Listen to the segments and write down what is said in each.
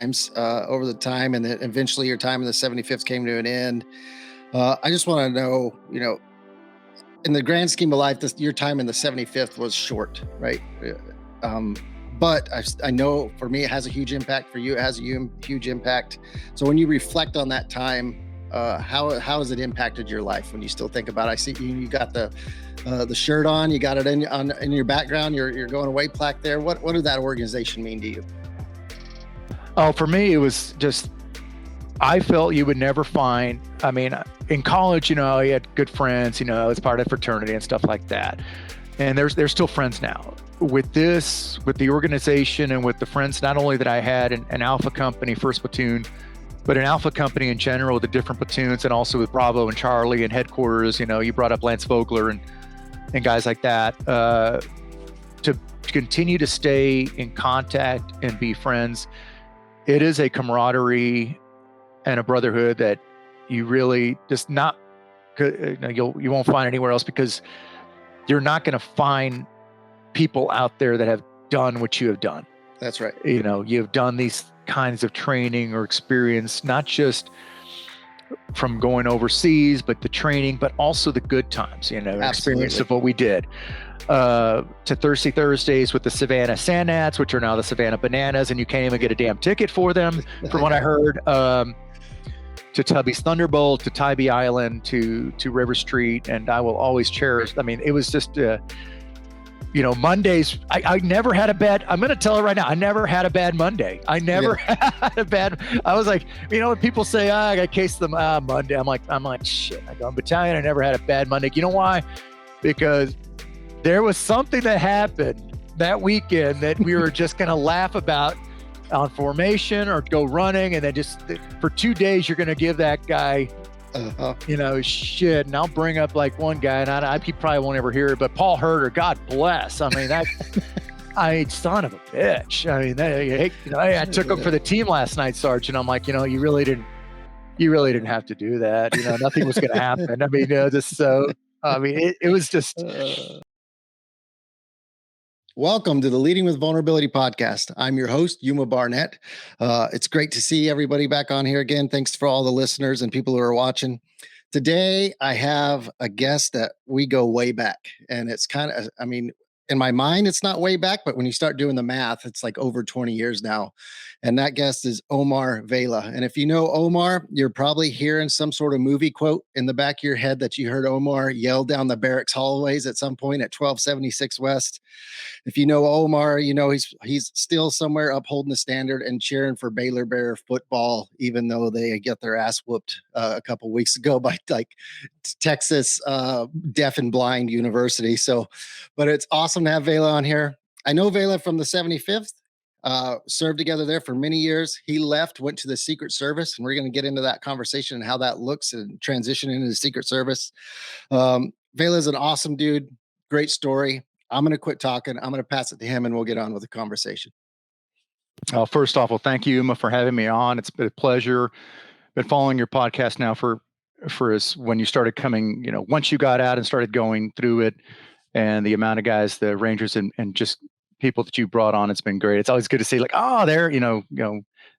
times over the time, and then eventually your time in the 75th came to an end. I just want to know, in the grand scheme of life, your time in the 75th was short, right? Um, but I know for me, it has a huge impact. For you, it has a huge impact. So when you reflect on that time, how has it impacted your life when you still think about it? I see you got the shirt on, you got it in your background, you're going away plaque there. What did that organization mean to you? Oh, for me, it was just, I felt you would never find, in college, you had good friends, as part of fraternity and stuff like that. And they're still friends now. With the organization and with the friends, not only that I had in Alpha Company, 1st Platoon, but in Alpha Company in general, the different platoons, and also with Bravo and Charlie and headquarters, you brought up Lance Vogler and guys like that, to continue to stay in contact and be friends. It is a camaraderie and a brotherhood that you really just you won't find anywhere else, because you're not going to find people out there that have done what you have done. That's right. You've done these kinds of training or experience, not just from going overseas, but the training, but also the good times, experience of what we did. To Thirsty Thursdays with the Savannah Sand Gnats, which are now the Savannah Bananas, and you can't even get a damn ticket for them, from what I heard. To Tubby's Thunderbolt, to Tybee Island, to River Street, and I will always cherish. It was just, Mondays. I never had a bad. I'm going to tell it right now. I never had a bad Monday. I never had a bad. I was like, when people say, I got case them Monday. I'm like, shit. I go, I'm battalion. I never had a bad Monday. You know why? Because there was something that happened that weekend that we were just going to laugh about on formation or go running. And then just for 2 days, you're going to give that guy, shit. And I'll bring up like one guy, and he probably won't ever hear it, but Paul Herter, God bless. Son of a bitch. I took him for the team last night, Sergeant. I'm like, you really didn't have to do that. Nothing was going to happen. It was just. Welcome to the Leading with Vulnerability podcast. I'm your host, Yuma Barnett. It's great to see everybody back on here again. Thanks for all the listeners and people who are watching. Today, I have a guest that we go way back. And it's kind of, in my mind, it's not way back, but when you start doing the math, it's like over 20 years now. And that guest is Omar Vela. And if you know Omar, you're probably hearing some sort of movie quote in the back of your head that you heard Omar yell down the barracks hallways at some point at 1276 West. If you know Omar, he's still somewhere upholding the standard and cheering for Baylor Bear football, even though they get their ass whooped a couple weeks ago by Texas Deaf and Blind University. But it's awesome to have Vela on here. I know Vela from the 75th. Served together there for many years. He left, went to the Secret Service, and we're going to get into that conversation and how that looks and transition into the Secret Service. Vela is an awesome dude. Great story. I'm going to quit talking. I'm going to pass it to him, and we'll get on with the conversation. First off, thank you, Uma, for having me on. It's been a pleasure. Been following your podcast now for when you started coming, once you got out and started going through it, and the amount of guys, the Rangers and just people that you brought on, it's been great. It's always good to see there,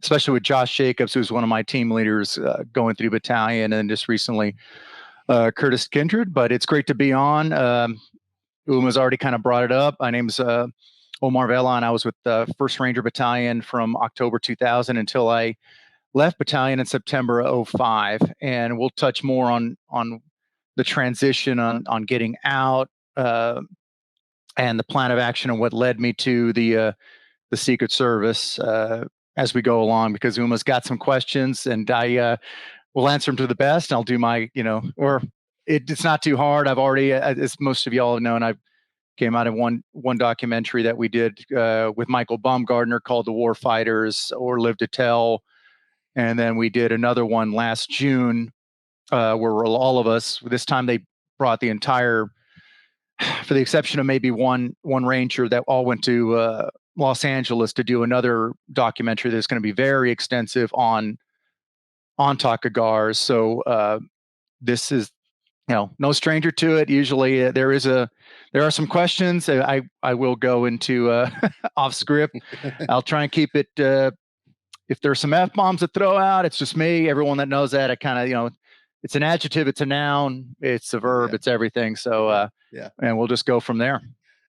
especially with Josh Jacobs, who's one of my team leaders going through battalion, and just recently Curtis Kindred. But it's great to be on. Uma's already kind of brought it up. My name's Omar Vela, and I was with the 1st Ranger Battalion from October 2000 until I left battalion in September 2005. And we'll touch more on the transition, on getting out, and the plan of action and what led me to the Secret Service as we go along, because Uma's got some questions, and I will answer them to the best. And I'll do my, it's not too hard. I've already, as most of y'all have known, I came out of one documentary that we did with Michael Baumgartner called The War Fighters or Live to Tell. And then we did another one last June where all of us, this time they brought the entire, for the exception of maybe one ranger, that all went to Los Angeles to do another documentary that's going to be very extensive on Takagars. So this is, no stranger to it. Usually there are some questions. I will go into off script. I'll try and keep it if there's some F-bombs to throw out, it's just me. Everyone that knows that, I kind of, it's an adjective, it's a noun, it's a verb, it's everything. So, and we'll just go from there.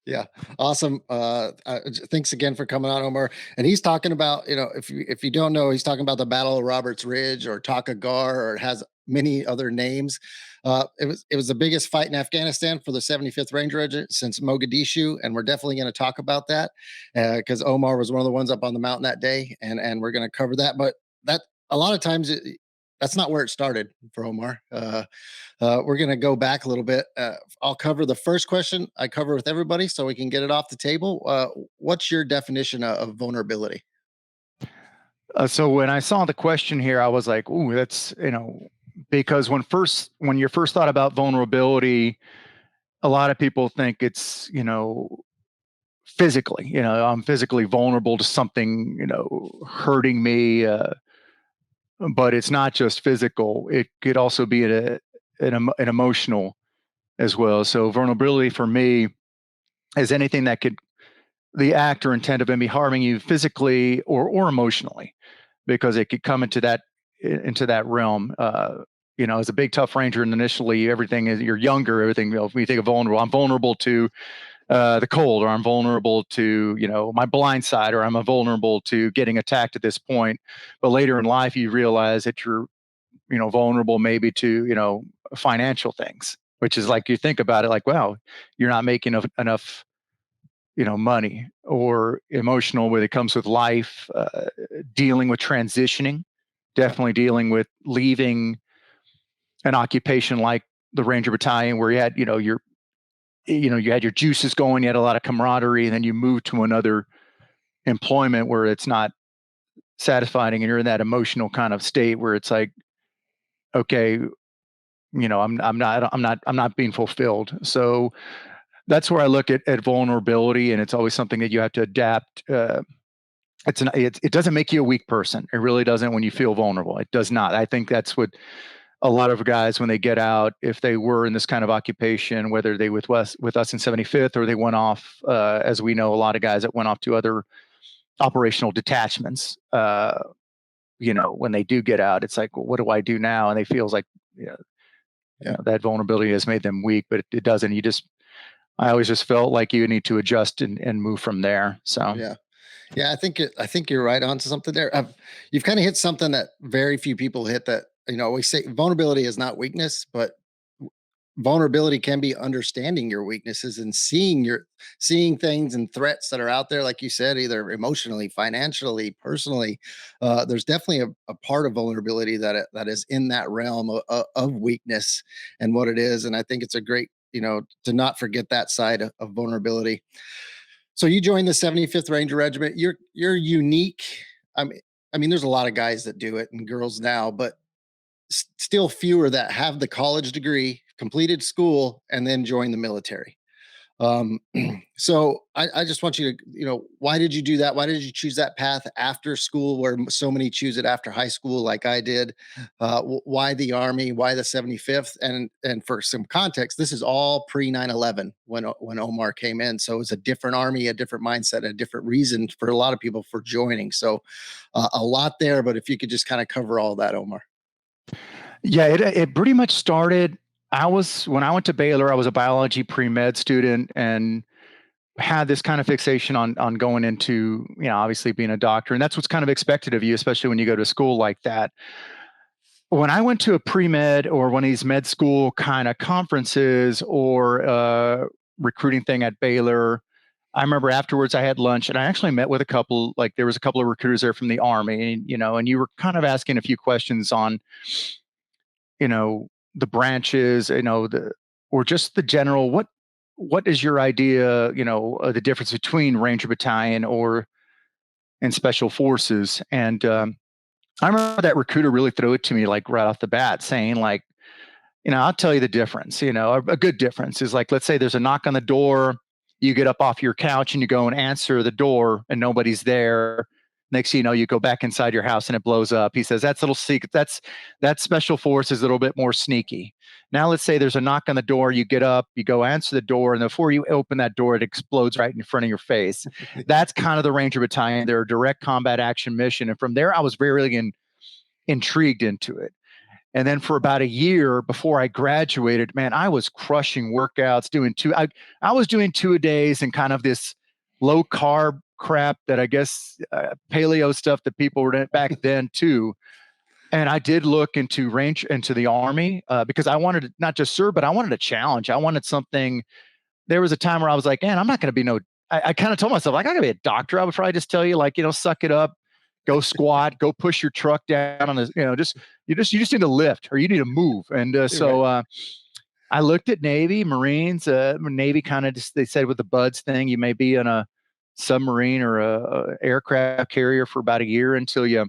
Yeah. Awesome. Thanks again for coming on, Omar. And he's talking about, if you don't know, he's talking about the Battle of Roberts Ridge or Takagar, or it has many other names. It was the biggest fight in Afghanistan for the 75th Ranger Regiment since Mogadishu, and we're definitely going to talk about that because Omar was one of the ones up on the mountain that day, and we're going to cover that. But that a lot of times that's not where it started for Omar. We're going to go back a little bit. I'll cover the first question I cover with everybody so we can get it off the table. What's your definition of vulnerability? So when I saw the question here, I was like, "Ooh, that's because when you're first thought about vulnerability, a lot of people think it's physically. I'm physically vulnerable to something hurting me, but it's not just physical. It could also be an emotional as well. So vulnerability for me is anything that could the act or intent of me harming you physically or emotionally, because it could come into that realm. As a big tough ranger, and initially everything is you're younger. Everything when you think of vulnerable, I'm vulnerable to the cold, or I'm vulnerable to my blind side, or I'm vulnerable to getting attacked at this point. But later in life, you realize that you're vulnerable maybe to financial things, which is like you think about it like, wow, you're not making enough money, or emotional when it comes with life, dealing with transitioning, definitely dealing with leaving an occupation like the Ranger Battalion, where you had you had your juices going, you had a lot of camaraderie, and then you move to another employment where it's not satisfying, and you're in that emotional kind of state where it's like, okay, I'm not being fulfilled. So that's where I look at vulnerability, and it's always something that you have to adapt. It doesn't make you a weak person. It really doesn't when you feel vulnerable. It does not. I think that's what a lot of guys, when they get out, if they were in this kind of occupation, whether they with us in 75th, or they went off, as we know, a lot of guys that went off to other operational detachments, when they do get out, it's like, well, what do I do now? And they feels like, that vulnerability has made them weak, but it doesn't. I always just felt like you need to adjust and move from there. So yeah, I think you're right on to something there. You've kind of hit something that very few people hit. That we say vulnerability is not weakness, but vulnerability can be understanding your weaknesses and seeing things and threats that are out there, like you said, either emotionally, financially, personally. There's definitely a part of vulnerability that is in that realm of weakness and what it is. And I think it's a great to not forget that side of vulnerability. So you joined the 75th Ranger Regiment. You're unique. I mean, there's a lot of guys that do it and girls now, but still fewer that have the college degree, completed school, and then join the military. Um, so I just want you to, why did you do that? Why did you choose that path after school, where so many choose it after high school, like I did? Why the Army? Why the 75th? And for some context, this is all pre 9/11 when Omar came in. So it's a different Army, a different mindset, a different reason for a lot of people for joining. So a lot there, but if you could just kind of cover all that, Omar. Yeah, it pretty much started. When I went to Baylor, I was a biology pre-med student and had this kind of fixation on going into, obviously being a doctor. And that's what's kind of expected of you, especially when you go to school like that. When I went to a pre-med or one of these med school kind of conferences or recruiting thing at Baylor, I remember afterwards I had lunch and I actually met with there was a couple of recruiters there from the Army, and you were kind of asking a few questions on, the branches, or just the general, what is your idea, the difference between Ranger Battalion and Special Forces? And I remember that recruiter really threw it to me like right off the bat, saying like, I'll tell you the difference. A good difference is like, let's say there's a knock on the door, you get up off your couch and you go and answer the door and nobody's there. Next thing you know, you go back inside your house and it blows up. He says, that's a little secret. That's special force is a little bit more sneaky. Now, let's say there's a knock on the door. You get up, you go answer the door, and before you open that door, it explodes right in front of your face. That's kind of the Ranger Battalion. They're a direct combat action mission. And from there, I was very intrigued into it. And then for about a year before I graduated, man, I was crushing workouts, I was doing 2-a-days and kind of this low carb crap that I guess paleo stuff that people were back then too. And I did look into the Army because I wanted to not just serve, but I wanted a challenge. I wanted something. There was a time where I was like, man, I'm not going to be I kind of told myself, like, I gotta be a doctor. I would probably just tell you, like, suck it up, go squat, go push your truck down on this, you just need to lift or you need to move. And I looked at Navy, Marines, Navy kind of just, they said with the buds thing, you may be in a submarine or a aircraft carrier for about a year until you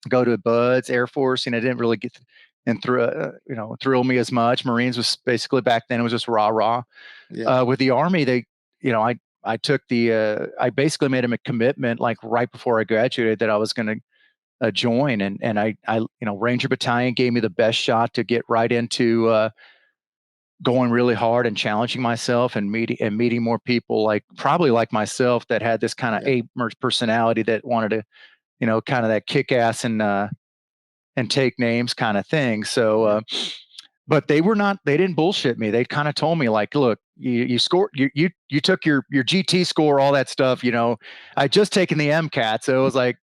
go to buds. Air Force, it didn't really get and thrill me as much. Marines was basically back then, it was just rah. Yeah. With the Army, they, I took I basically made him a commitment like right before I graduated that I was going to join. And I, Ranger Battalion gave me the best shot to get right into going really hard and challenging myself and meeting more people probably like myself that had this kind of A personality that wanted to, kind of that kick ass and take names kind of thing. So, but they didn't bullshit me. They kind of told me like, look, you scored, you took your GT score, all that stuff, I just taken the MCAT. So it was like,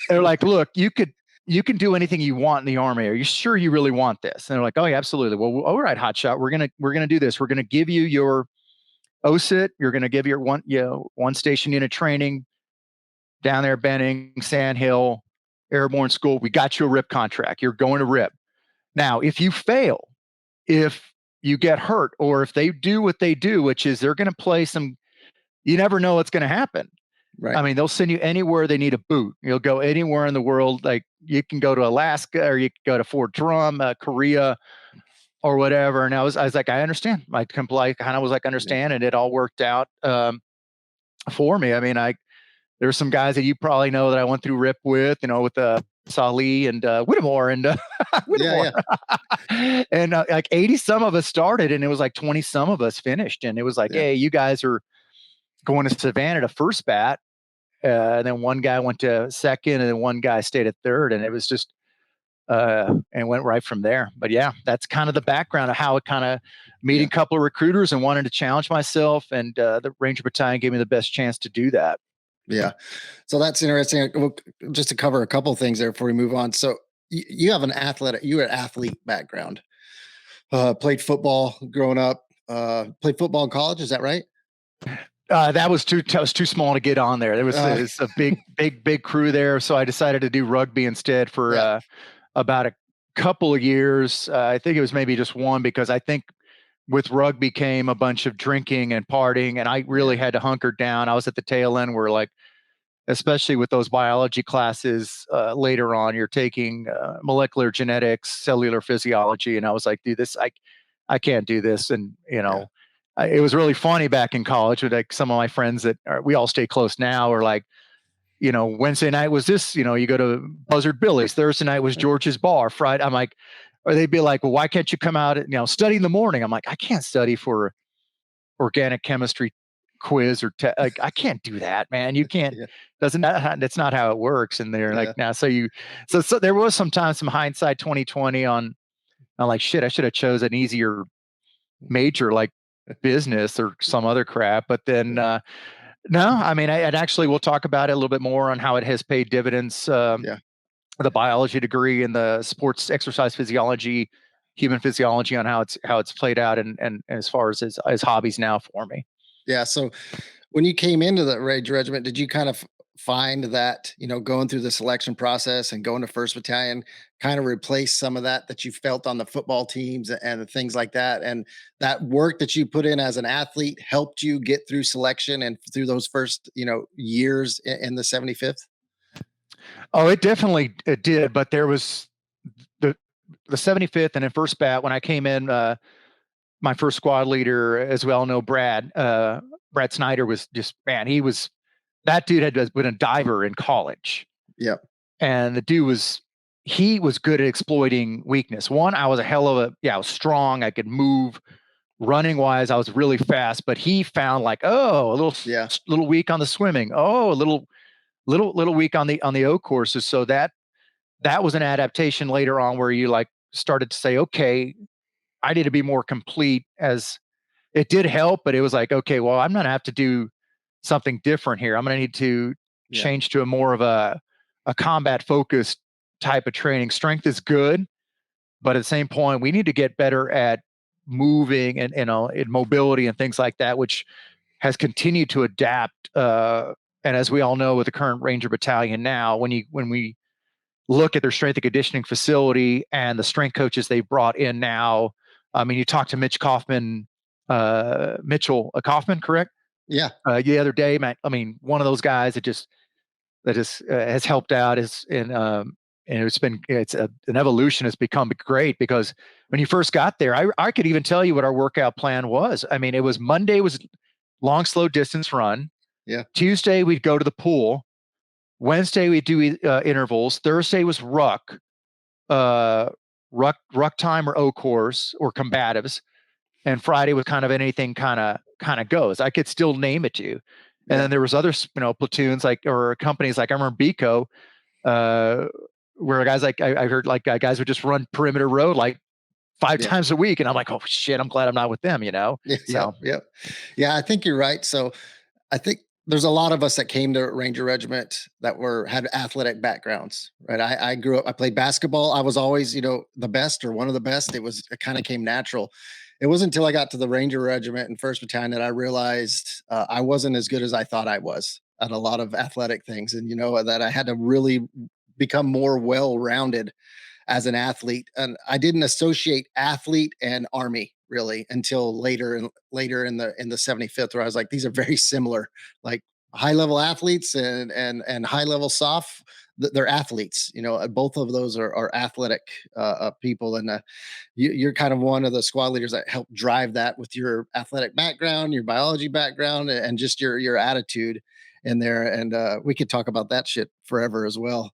they're like, look, you can do anything you want in the Army. Are you sure you really want this? And they're like, oh yeah, absolutely. Well, all right, hotshot, we're going to do this. We're going to give you your OSIT. You're going to give your one station unit training down there, Benning, Sand Hill, Airborne School. We got you a RIP contract. You're going to RIP. Now, if you fail, if you get hurt, or if they do what they do, which is they're going to play you never know what's going to happen. Right. I mean, they'll send you anywhere they need a boot. You'll go anywhere in the world. Like you can go to Alaska or you can go to Fort Drum, Korea, or whatever. And I was like, I understand. I kind of was like, understand. And it all worked out for me. I mean, there's some guys that you probably know that I went through RIP with, with Salih and Whittemore and Whittemore. Yeah. And like 80 some of us started and it was like 20 some of us finished. And it was like, hey, you guys are going to Savannah to first bat. And then one guy went to second and then one guy stayed at third. And it was just, and went right from there. But yeah, that's kind of the background of how it kind of meeting a couple of recruiters and wanted to challenge myself. And the Ranger Battalion gave me the best chance to do that. Yeah. So that's interesting. Well, just to cover a couple of things there before we move on. So you have an athlete background, played football growing up, played football in college. Is that right? That was too small to get on there. There was a big crew there. So I decided to do rugby instead for about a couple of years. I think it was maybe just one, because I think with rugby came a bunch of drinking and partying, and I really had to hunker down. I was at the tail end where, like, especially with those biology classes later on, you're taking molecular genetics, cellular physiology, and I was like, dude, I can't do this. And it was really funny back in college with like some of my friends that we all stay close now, are like, Wednesday night was this, you go to Buzzard Billy's, Thursday night was George's Bar, Friday. I'm like, or they'd be like, well, why can't you come out and, study in the morning? I'm like, I can't study for organic chemistry quiz or like, I can't do that, man. You can't, that's not how it works. And they're like, now, so there was sometimes some hindsight 2020 on, I'm like, shit, I should have chose an easier major like business or some other crap. But then, no, I mean, I'd actually, we'll talk about it a little bit more on how it has paid dividends. The biology degree and the sports exercise physiology, human physiology, on how it's played out and as far as hobbies now for me. Yeah. So when you came into the Ranger Regiment, did you kind of find that, going through the selection process and going to 1st Battalion kind of replace some of that you felt on the football teams and things like that? And that work that you put in as an athlete helped you get through selection and through those first, years in the 75th? Oh, it definitely did. But there was the 75th and then first bat when I came in, my first squad leader, as we all know, Brad Snyder, was just, man, he was that dude had been a diver in college. Yep. And the dude he was good at exploiting weakness. One, I was a hell of I was strong. I could move. Running wise, I was really fast, but he found like, oh, a little weak on the swimming. Oh, a little weak on the O courses. So that was an adaptation later on where you like started to say, okay, I need to be more complete. As it did help, but it was like, okay, well, I'm going to have to do something different here. I'm going to need to change to a more of a combat focused type of training. Strength is good, but at the same point, we need to get better at moving and in mobility and things like that, which has continued to adapt. And as we all know, with the current Ranger Battalion now, when we look at their strength and conditioning facility and the strength coaches they brought in now, I mean, you talked to Mitchell Kaufman, correct? Yeah. The other day, man. I mean, one of those guys that has helped out and it's an evolution. Has become great because when you first got there, I could even tell you what our workout plan was. I mean, it was Monday was long, slow distance run. Yeah. Tuesday we'd go to the pool. Wednesday we'd do intervals. Thursday was ruck time or O course or combatives, and Friday was kind of anything kind of goes. I could still name it to you. And then there was other platoons or companies like I remember Bico, where guys like I heard like guys would just run perimeter road like 5 times a week, and I'm like, oh shit, I'm glad I'm not with them, So yeah, I think you're right. So I think there's a lot of us that came to Ranger Regiment that had athletic backgrounds, right? I grew up, I played basketball. I was always, the best or one of the best. It kind of came natural. It wasn't until I got to the Ranger Regiment and 1st Battalion that I realized I wasn't as good as I thought I was at a lot of athletic things. And, that I had to really become more well-rounded as an athlete. And I didn't associate athlete and Army really until later in the 75th, where I was like, these are very similar, like high level athletes and high level soft. They're athletes, both of those are athletic people. And you're kind of one of the squad leaders that help drive that with your athletic background, your biology background, and just your attitude in there. And we could talk about that shit forever as well.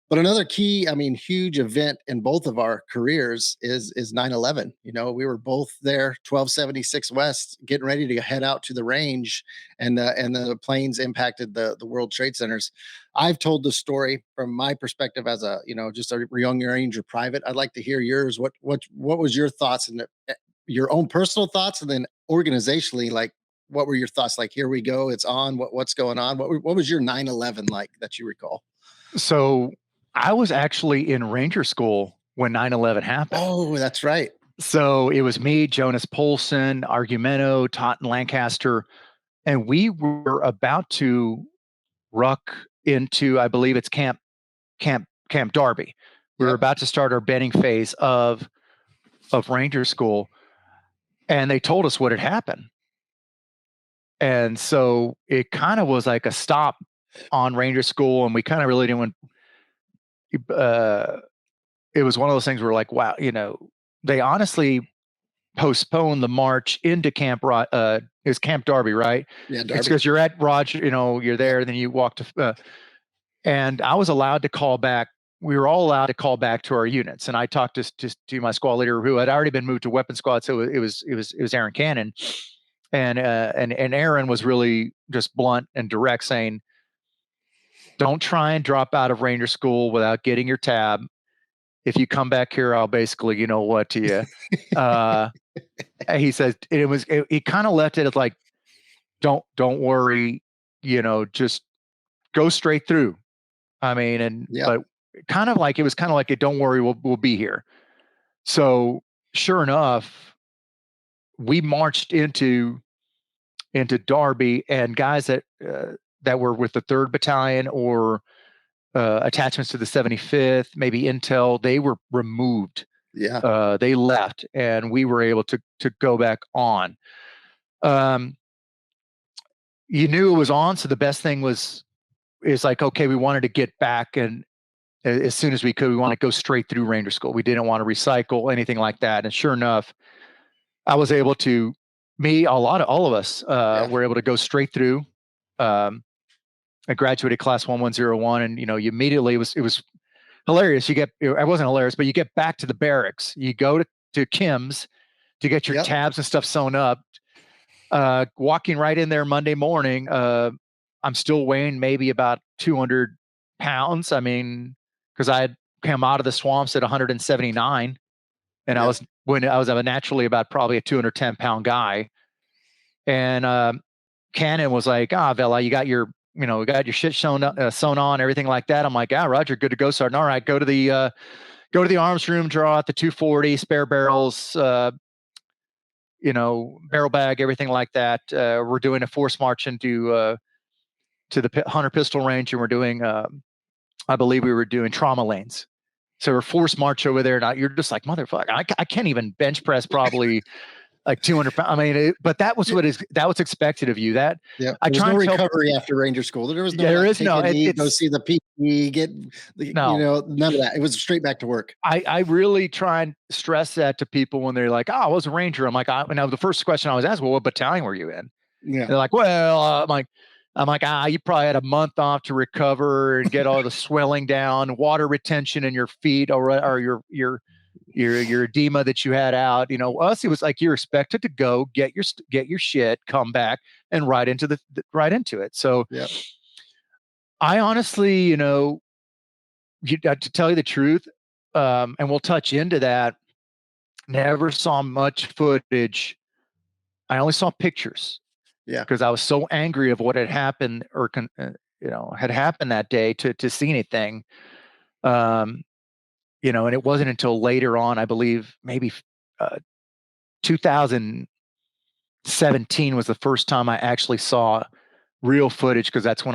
But another key, huge event in both of our careers is 9/11. We were both there, 1276 West, getting ready to head out to the range, and the planes impacted the World Trade Centers. I've told the story from my perspective as a just a young Ranger private. I'd like to hear yours. What was your thoughts and your own personal thoughts, and then organizationally, like what were your thoughts? Like, here we go, it's on. What's going on? What was your 9/11 like that you recall? So I was actually in Ranger School when 9/11 happened. Oh, that's right. So it was me, Jonas Polson, Argumento, Totten Lancaster, and we were about to ruck into, I believe it's Camp Darby. We were about to start our bedding phase of Ranger School, and they told us what had happened. And so it kind of was like a stop on Ranger School, and we kind of really didn't it was one of those things where like, wow, they honestly postponed the march into it was Camp Darby, right? Yeah, Darby. It's because you're at Roger, you're there, then you walk to, and I was allowed to call back. We were all allowed to call back to our units, and I talked to my squad leader who had already been moved to weapon squad, so it was Aaron Cannon, and Aaron was really just blunt and direct, saying, "Don't try and drop out of Ranger School without getting your tab. If you come back here, I'll basically, what to you." He says he kind of left it as like, don't worry, just go straight through. I mean, but kind of like, it was kind of like, don't worry, we'll be here. So sure enough, we marched into Darby, and guys that were with the 3rd Battalion or attachments to the 75th, maybe intel, they were removed. Yeah. They left, and we were able to go back on. You knew it was on, so the best thing is like, okay, we wanted to get back, and as soon as we could, we want to go straight through Ranger School. We didn't want to recycle anything like that. And sure enough, I was able to. All of us were able to go straight through. I graduated class 1101, and you immediately it was hilarious. I wasn't hilarious, but you get back to the barracks. You go to Kim's to get your tabs and stuff sewn up. Walking right in there Monday morning, I'm still weighing maybe about 200 pounds. I mean, because I had come out of the swamps at 179, and I was naturally about probably a 210-pound guy. And Cannon was like, Vela, you got your shit sewn on, everything like that. I'm like, Roger, good to go, Sergeant. All right, go to the arms room, draw out the 240 spare barrels, barrel bag, everything like that. We're doing a force march into to the Hunter pistol range, and we're doing, I believe we were doing trauma lanes. So we're force march over there, and you're just like, motherfucker, I can't even bench press probably like 200 pounds. I mean, but that was what's expected of you. That I try no recovery after Ranger school. There was no, there is no, go see the PP, get, none of that. It was straight back to work. I really try and stress that to people when they're like, I was a Ranger. I'm like, now the first question I was asked, well, what battalion were you in? Yeah. They're like, well, I'm like, you probably had a month off to recover and get all the swelling down, water retention in your feet, or your edema that you had out. Us, it was like you're expected to go get your shit, come back, and right into it. So I honestly, to tell you the truth, and we'll touch into that, never saw much footage. I only saw pictures. Yeah. Because I was so angry of what had happened or had happened that day to see anything. And it wasn't until later on, I believe maybe 2017 was the first time I actually saw real footage, because that's when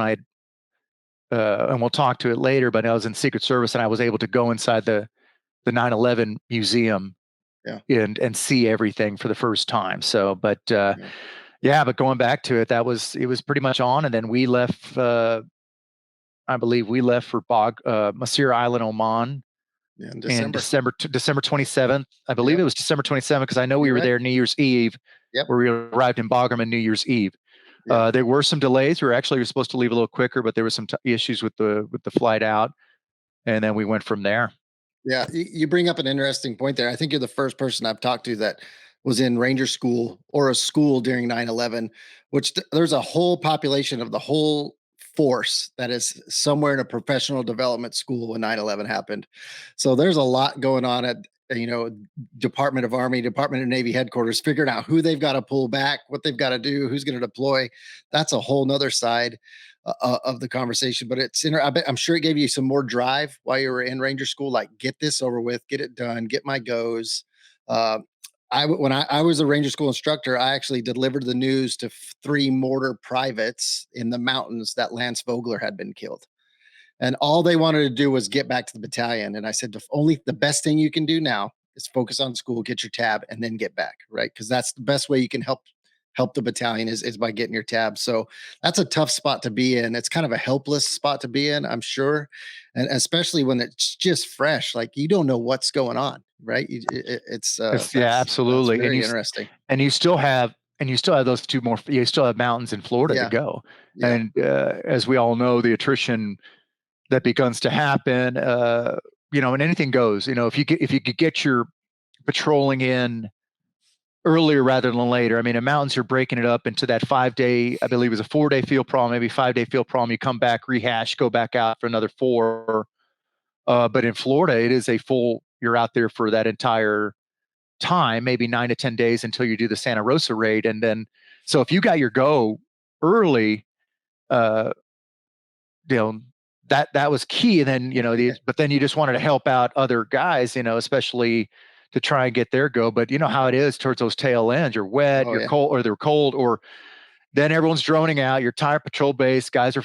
and we'll talk to it later, but I was in Secret Service and I was able to go inside the 9/11 museum and see everything for the first time. So, but but going back to it, it was pretty much on. And then we left, I believe we left for Masir Island, Oman in December 27th. I believe it was December 27th, because I know we were there New Year's Eve, where we arrived in Bagram on New Year's Eve. There were some delays. We were supposed to leave a little quicker, but there were some issues with the flight out. And then we went from there. Yeah, you bring up an interesting point there. I think you're the first person I've talked to that was in Ranger school or a school during 9/11, which there's a whole population of the whole force that is somewhere in a professional development school when 9/11 happened. So there's a lot going on at Department of Army, Department of Navy headquarters, figuring out who they've got to pull back, what they've got to do, who's going to deploy. That's a whole nother side of the conversation. But I'm sure it gave you some more drive while you were in Ranger school, like get this over with, get it done, get my goes. When I was a Ranger school instructor, I actually delivered the news to 3 mortar privates in the mountains that Lance Vogler had been killed. And all they wanted to do was get back to the battalion. And I said, the best thing you can do now is focus on school, get your tab, and then get back, right? Because that's the best way you can help the battalion is by getting your tab. So that's a tough spot to be in. It's kind of a helpless spot to be in, I'm sure. And especially when it's just fresh, like you don't know what's going on, right? It's absolutely. That's very interesting. And you still have those two more, you still have mountains in Florida to go. Yeah. And as we all know, the attrition that begins to happen, and anything goes, if you could get your patrolling in earlier rather than later. I mean, in mountains, you're breaking it up into that 5-day, I believe it was a 4-day field problem, maybe 5-day field problem. You come back, rehash, go back out for another 4. But in Florida, it is you're out there for that entire time, maybe 9 to 10 days until you do the Santa Rosa raid. And then, so if you got your go early, that was key. And then, but then you just wanted to help out other guys, especially to try and get their go. But you know how it is towards those tail ends. You're wet, you're cold, or they're cold, or then everyone's droning out. Your tire patrol base guys are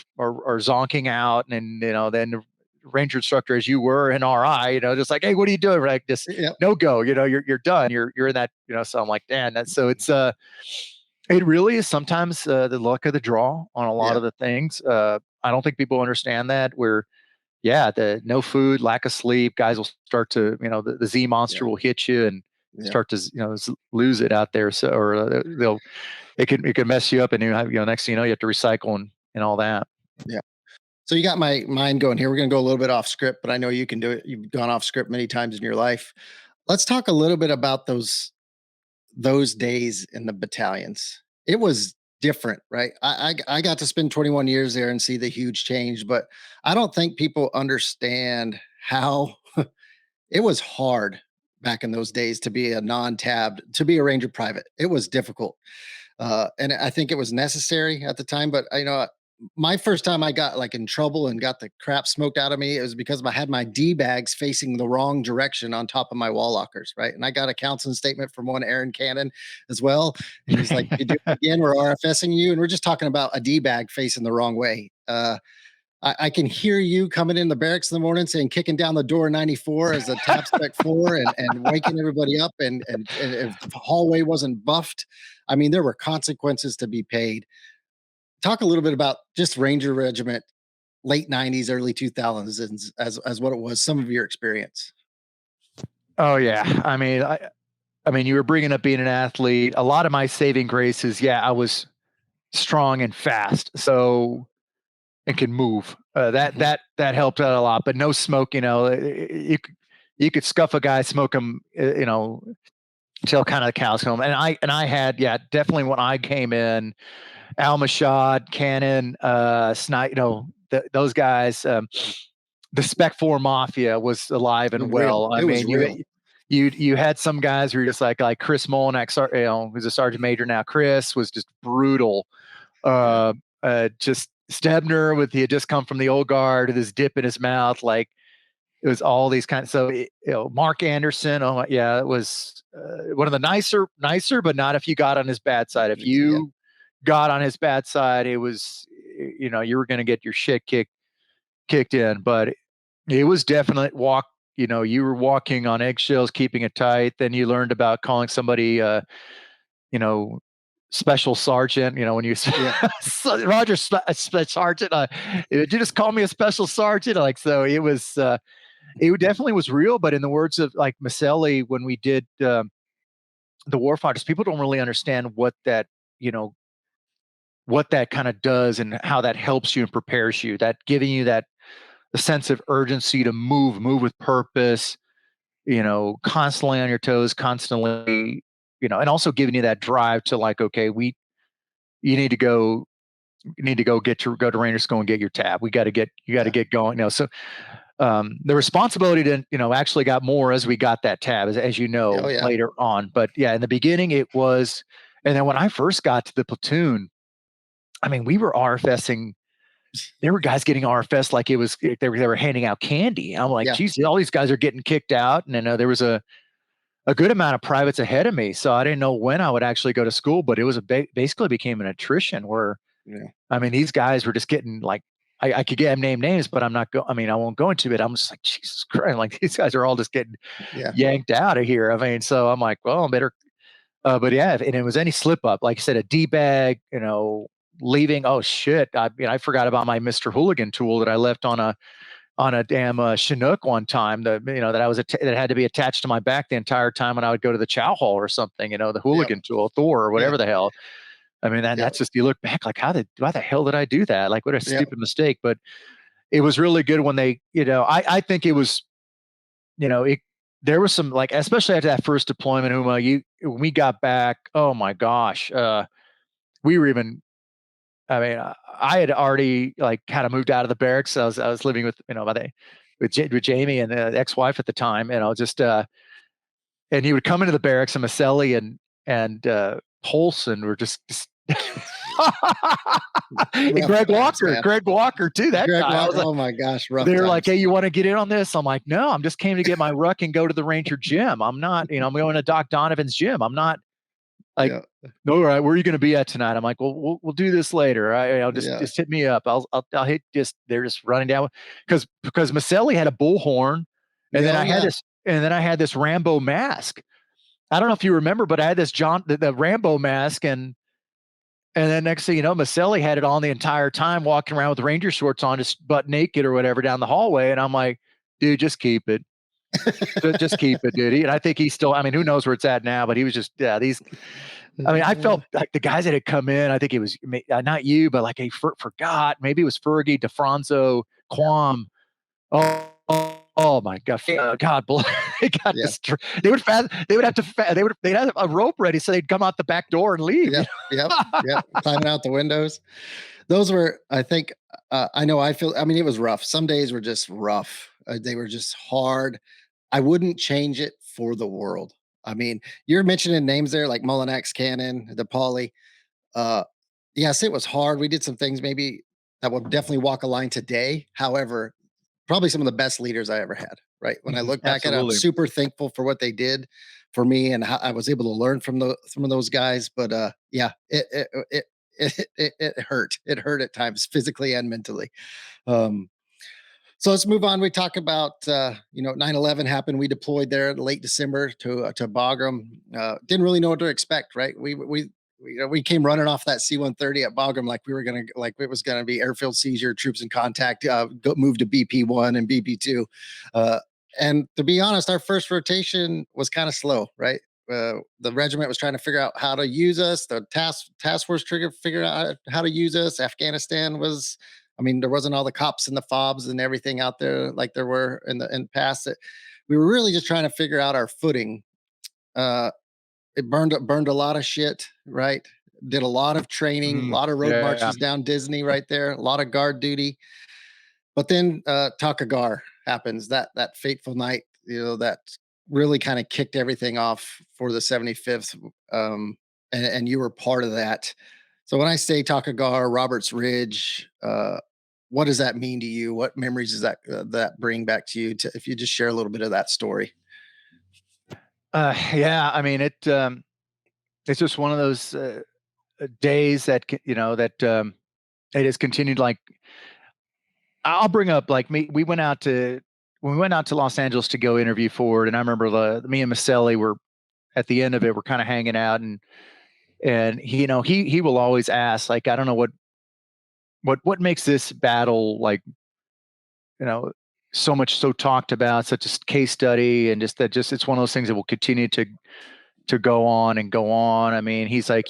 zonking out, and then the Ranger instructor, as you were in RI, just like, hey, what are you doing? Like, just no go. You're done. You're in that. So I'm like, damn. That's so it's it really is sometimes the luck of the draw on a lot of the things. I don't think people understand that. The no food, lack of sleep, guys will start to, the Z monster will hit you and start to, lose it out there. So, or it can mess you up, and next thing you know, you have to recycle and all that. Yeah. So you got my mind going here. We're going to go a little bit off script, but I know you can do it. You've gone off script many times in your life. Let's talk a little bit about those days in the battalions. It was different, right? I got to spend 21 years there and see the huge change, but I don't think people understand how it was hard back in those days to be a non-tabbed, to be a Ranger private. It was difficult. And I think it was necessary at the time. But I know my first time I got like in trouble and got the crap smoked out of me, it was because I had my D bags facing the wrong direction on top of my wall lockers, right? And I got a counseling statement from one Aaron Cannon as well, and he's like, "You do it again, we're RFSing you." And we're just talking about a D bag facing the wrong way. I can hear you coming in the barracks in the morning saying kicking down the door 94 as a tap spec 4 and waking everybody up and if the hallway wasn't buffed. I mean, there were consequences to be paid. Talk a little bit about just Ranger Regiment, late 90s, early 2000s as what it was, some of your experience. Oh yeah. I mean, you were bringing up being an athlete. A lot of my saving grace is, yeah, I was strong and fast, so and can move. Mhm. That helped out a lot. But no smoke, you could scuff a guy, smoke him, till kind of the cows come home. And I had, yeah, definitely when I came in, Al Mashad, Cannon, Snipe, those guys. The Spec Four Mafia was alive It was and real. well. I It was mean, real. you had some guys who were just like Chris Molinack, who's a sergeant major now. Chris was just brutal. Yeah. Just Stebner he had just come from the old guard with his dip in his mouth, like it was all these kinds. So Mark Anderson, yeah, it was one of the nicer, but not if you got on his bad side. If Yeah. you got on his bad side, it was you were going to get your shit kicked in. But it was definitely walk. You were walking on eggshells, keeping it tight. Then you learned about calling somebody, you know, special sergeant. When you Yeah. Roger sergeant, did you just call me a special sergeant? Like so, it definitely was real. But in the words of like Maselli, when we did the warfighters, people don't really understand you know what that kind of does and how that helps you and prepares you. That giving you that the sense of urgency to move with purpose, constantly on your toes, constantly, and also giving you that drive to like, okay, you need to go, go to Ranger School and get your tab. You got to Yeah. get going. So the responsibility to, actually got more as we got that tab, as Oh yeah. later on. But yeah, in the beginning it was, and then when I first got to the platoon, I mean, we were RFSing. There were guys getting RFS like it was they were handing out candy. I'm like, Yeah. geez, all these guys are getting kicked out, and then there was a good amount of privates ahead of me, so I didn't know when I would actually go to school. But it was basically became an attrition where, Yeah. I mean, these guys were just getting like, I could get them name names, but I'm not I mean, I won't go into it. I'm just like, Jesus Christ, like these guys are all just getting Yeah. yanked out of here. I mean, so I'm like, well, I better. But yeah, and it was any slip up, like you said, a D bag, leaving. Oh shit, I forgot about my Mr. Hooligan tool that I left on a damn Chinook one time. That I was that had to be attached to my back the entire time when I would go to the chow hall or something. The Yeah. hooligan tool, Thor or Yeah. whatever the hell. I mean, Yeah. that's just, you look back like, why the hell did I do that? Like, what a Yeah. stupid mistake. But it was really good when they, I think it was, it, there was some, like, especially after that first deployment, when we got back, oh my gosh, we were even, I mean, I had already like kind of moved out of the barracks. I was living with, with Jamie and the ex-wife at the time, just, and he would come into the barracks, and Maselli and Polson were just and Rough times, man. Greg Walker too. That Greg guy, I was Walker. like, Oh my gosh, rough they were like, times. "Hey, you want to get in on this?" I'm like, "No, I'm just came to get my ruck and go to the Ranger gym. I'm not, I'm going to Doc Donovan's gym. I'm not like, Yeah. no, all right, where are you going to be at tonight?" I'm like, "Well, we'll do this later. I'll Yeah. just hit me up. I'll hit they're just running down because Maselli had a bullhorn, and Yeah. then Oh yeah. I had this Rambo mask. I don't know if you remember, but I had this the Rambo mask, and then next thing you know, Maselli had it on the entire time, walking around with Ranger shorts on, just butt naked or whatever down the hallway. And I'm like, dude, just keep it. Just keep it, dude. And I think he's still, I mean, who knows where it's at now, but he was just, yeah, I mean, I felt like the guys that had come in, I think it was not you, but like forgot, maybe it was Fergie, DeFranco, Quam. Oh my God! God, they got destroyed. They would they'd have a rope ready, so they'd come out the back door and leave. Yep. Climbing out the windows. Those were, I think, I know. I mean, it was rough. Some days were just rough. They were just hard. I wouldn't change it for the world. I mean, you're mentioning names there like Mullinax Cannon, the Pauly. Yes, it was hard. We did some things maybe that would definitely walk a line today. However, probably some of the best leaders I ever had. Right. When I look back at it, I'm super thankful for what they did for me and how I was able to learn from some of those guys. But it hurt. It hurt at times, physically and mentally. Um, so let's move on. We talk about 9/11 happened. We deployed there in late December to Bagram. Didn't really know what to expect. Right. We came running off that C-130 at Bagram like it was gonna be airfield seizure, troops in contact, move to BP-1 and BP-2. And to be honest, our first rotation was kind of slow, right? The regiment was trying to figure out how to use us. The task force trigger figured out how to use us. Afghanistan was, I mean, there wasn't all the cops and the fobs and everything out there like there were in the past. We were really just trying to figure out our footing. It burned a lot of shit, right? Did a lot of training, a lot of road marches down Disney right there, a lot of guard duty. But then Takagar happens, that fateful night, that really kind of kicked everything off for the 75th. And you were part of that. So when I say Takagar, Roberts Ridge, what does that mean to you? What memories does that bring back to you? If you just share a little bit of that story. I mean, it's just one of those days that it has continued. Like, I'll bring up, like, when we went out to Los Angeles to go interview Ford, and I remember me and Maselli were at the end of it. We're kind of hanging out, and he will always ask, like, I don't know what makes this battle, like, so talked about, such a case study, and just it's one of those things that will continue to go on and go on. I mean, he's like,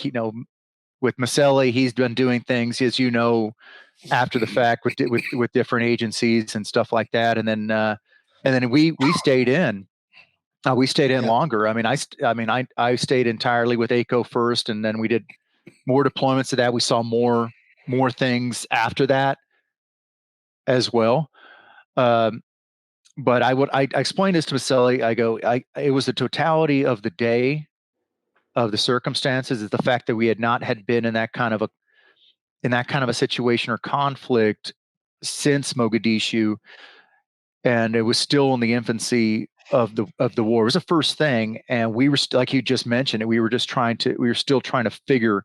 with Maselli, he's been doing things, as after the fact with different agencies and stuff like that, and then we stayed in. We stayed in longer. I mean, I stayed entirely with ACO first, and then we did more deployments of that. We saw more things after that as well. But I explained this to Maselli. I go, it was the totality of the day, of the circumstances, is the fact that we had not been in that kind of a situation or conflict since Mogadishu, and it was still in the infancy of the war. It was the first thing, and we were like you just mentioned it. We were still trying to figure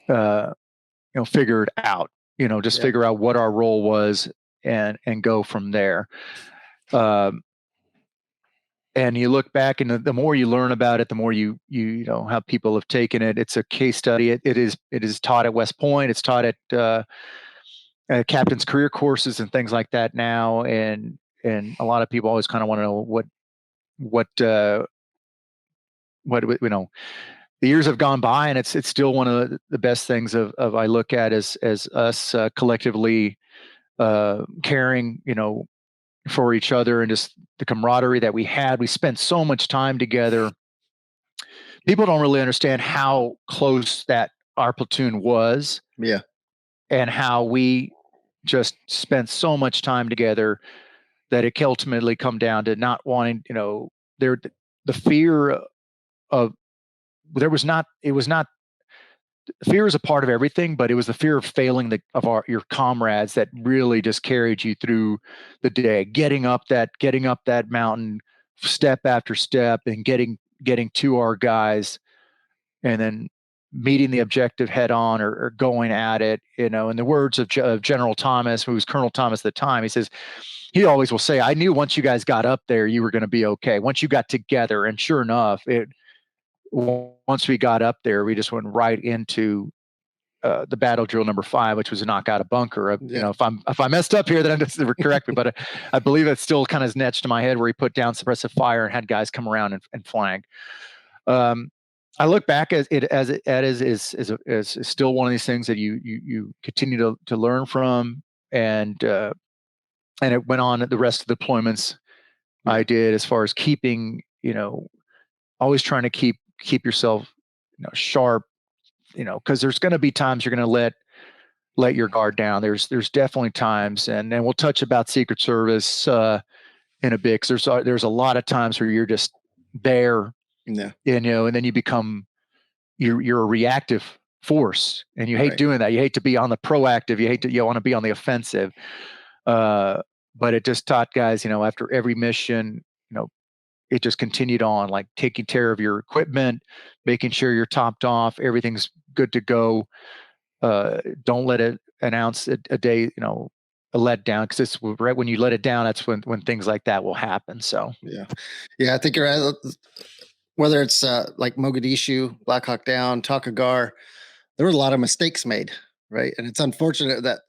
it out. Figure out what our role was and go from there. And you look back, and the more you learn about it, the more you how people have taken it. It's a case study. It is taught at West Point. It's taught at captain's career courses and things like that now. And a lot of people always kind of want to know what the years have gone by, and it's still one of the best things of I look at as us collectively caring, for each other, and just the camaraderie that we had. We spent so much time together. People don't really understand how close that our platoon was. Yeah. And how we just spent so much time together that it ultimately come down to not wanting, the fear of, fear is a part of everything, but it was the fear of failing your comrades that really just carried you through the day, getting up that mountain step after step, and getting to our guys, and then meeting the objective head on, or going at it. In the words of General Thomas, who was Colonel Thomas at the time, he always will say, I knew once you guys got up there, you were going to be okay. Once you got together, and sure enough, once we got up there, we just went right into the battle drill number 5, which was to knock out a bunker. If I messed up here, then just correct me. But I believe it still kind of etched to my head, where he put down suppressive fire and had guys come around and flank. I look back at it as is still one of these things that you continue to learn from, and it went on the rest of the deployments Yeah. I did, as far as keeping, always trying to keep yourself, sharp, because there's going to be times you're going to let your guard down. There's definitely times, and then we'll touch about Secret Service in a bit, because there's a lot of times where you're just there, Yeah. and then you become you're a reactive force, and you hate Right. doing that. You hate to be on the proactive. You want to be on the offensive. Uh, but it just taught guys, after every mission, it just continued on, like taking care of your equipment, making sure you're topped off, everything's good to go. Don't let it announce a day, a letdown, because it's right when you let it down, that's when things like that will happen. So Yeah. Yeah. I think you're right. Whether it's like Mogadishu, Black Hawk Down, Takagar, there were a lot of mistakes made, right? And it's unfortunate that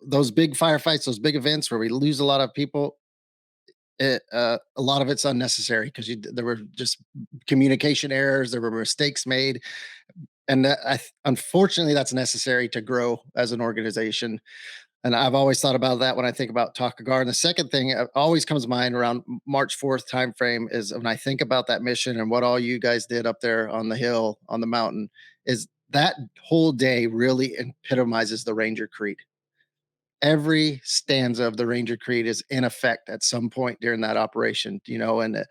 those big firefights, those big events where we lose a lot of people, a lot of it's unnecessary because there were just communication errors, there were mistakes made, and unfortunately that's necessary to grow as an organization. And I've always thought about that when I think about Takagar. And the second thing always comes to mind around March 4th timeframe is when I think about that mission and what all you guys did up there on the hill, on the mountain, is that whole day really epitomizes the Ranger Creed. Every stanza of the Ranger Creed is in effect at some point during that operation, and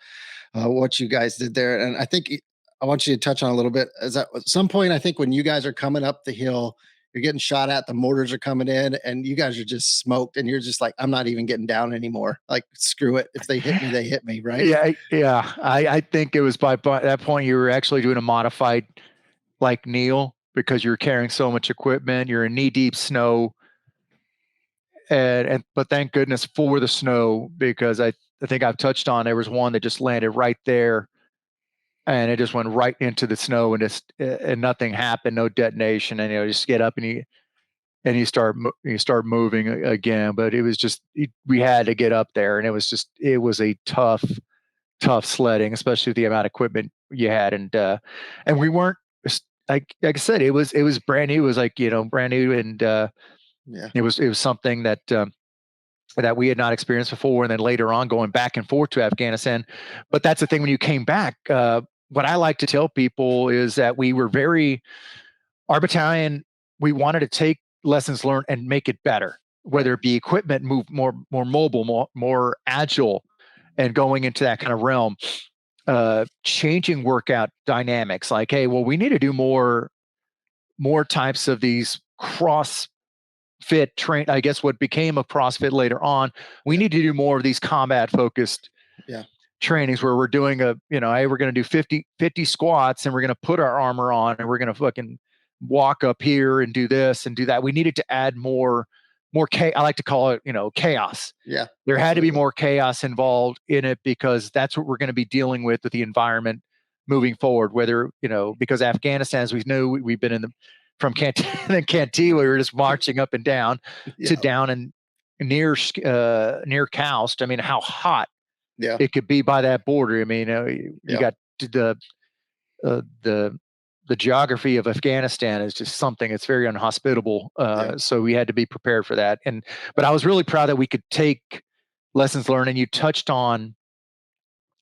what you guys did there. And I think I want you to touch on a little bit, is that at some point, I think when you guys are coming up the hill, you're getting shot at, the mortars are coming in, and you guys are just smoked, and you're just like, I'm not even getting down anymore. Like, screw it. If they hit me, they hit me, right? yeah. I think it was by that point you were actually doing a modified like Neil, because you're carrying so much equipment. You're in knee deep snow, and but thank goodness for the snow, because I think I've touched on, there was one that just landed right there, and it just went right into the snow, and nothing happened, no detonation, and you just get up and you start moving again. But it was just we had to get up there, and it was a tough sledding, especially with the amount of equipment you had, and we weren't, like I said, it was brand new. It was like, brand new, and Yeah. it was something that we had not experienced before. And then later on, going back and forth to Afghanistan. But that's the thing, when you came back, what I like to tell people is that our battalion, we wanted to take lessons learned and make it better, Right. whether it be equipment, move more mobile, more agile, and going into that kind of realm. Changing workout dynamics, like, hey, well, we need to do more types of these cross fit train, I guess what became a CrossFit later on. We Yeah. need to do more of these combat focused Yeah. trainings, where we're doing hey, we're going to do 50 squats, and we're going to put our armor on, and we're going to fucking walk up here and do this and do that. We needed to add more I like to call it, chaos. Yeah. There had to be Absolutely. more chaos involved in it, because that's what we're going to be dealing with the environment moving forward. Whether, because Afghanistan, as we know, we've been from Canteen, we were just marching up and down to Yeah. down and near Koust. I mean, how hot Yeah. it could be by that border. I mean, you Yeah. got uh, the the geography of Afghanistan is just something. It's very unhospitable. Yeah. So we had to be prepared for that. But I was really proud that we could take lessons learned. And you touched on,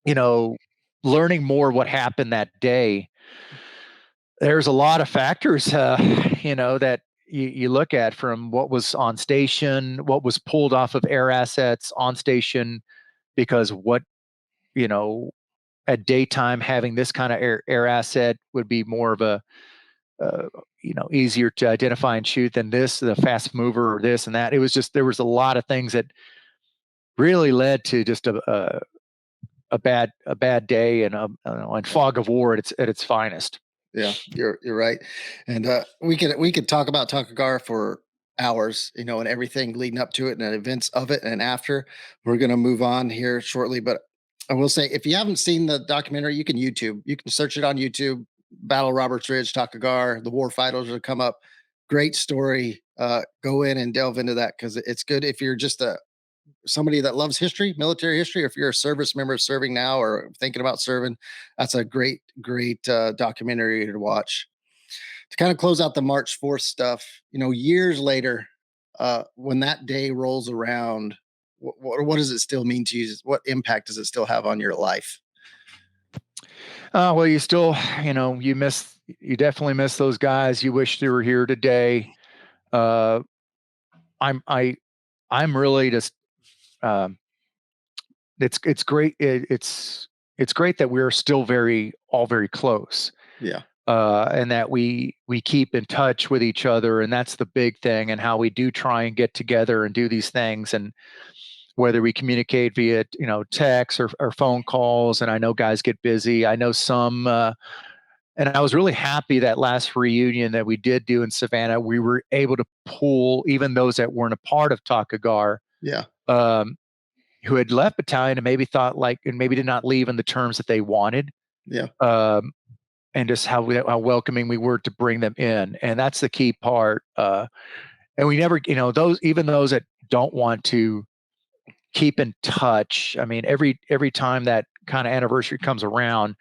you know, learning more what happened that day. There's a lot of factors, that you look at, from what was on station, what was pulled off of air assets on station, because you know, at daytime, having this kind of air asset would be more of uh, easier to identify and shoot than the fast mover or this and that. It was just, there was a lot of things that really led to just a bad day, and fog of war at its finest. Yeah, you're right, and we could talk about Takagar for hours, and everything leading up to it, and the events of it, and after. We're gonna move on here shortly, but I will say, if you haven't seen the documentary, you can search it on YouTube. Battle Roberts Ridge, Takagar, the war fighters will come up. Great story. Go in and delve into that, because it's good if you're just somebody that loves history, military history, or if you're a service member serving now or thinking about serving, that's a great documentary to watch. To kind of close out the March 4th stuff, years later, when that day rolls around, what does it still mean to you? What impact does it still have on your life? Well, you still, you definitely miss those guys. You wish they were here today. Uh, I'm, I, I'm really just, um, it's great. It's great that we're still all very close. Yeah. And that we keep in touch with each other, and that's the big thing. And how we do try and get together and do these things, and whether we communicate via text or phone calls. And I know guys get busy. I know some. And I was really happy that last reunion that we did do in Savannah, we were able to pull even those that weren't a part of Takagar, Yeah. Who had left battalion and maybe thought and maybe did not leave in the terms that they wanted. Yeah. And just how welcoming we were to bring them in. And that's the key part. And we never, those that don't want to keep in touch. I mean, every time that kind of anniversary comes around,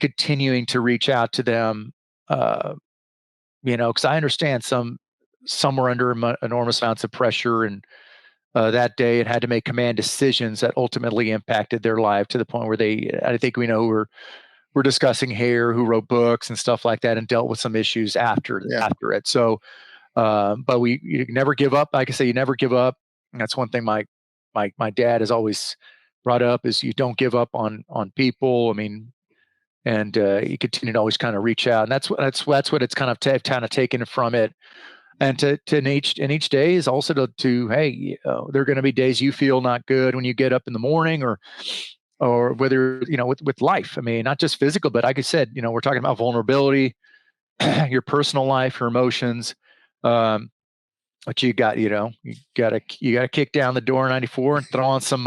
continuing to reach out to them, because I understand some were under enormous amounts of pressure, and that day it had to make command decisions that ultimately impacted their life to the point where I think we know we're discussing here, who wrote books and stuff like that, and dealt with some issues after it. So, but you never give up. Like I say, you never give up. And that's one thing my dad has always brought up, is you don't give up on people. I mean, and you continue to always kind of reach out, and that's what it's kind of taken from it. And to in each day is also to hey, there are going to be days you feel not good when you get up in the morning, or whether with life. I mean, not just physical, but like I said, we're talking about vulnerability, your personal life, your emotions. But you gotta kick down the door 94 and throw on some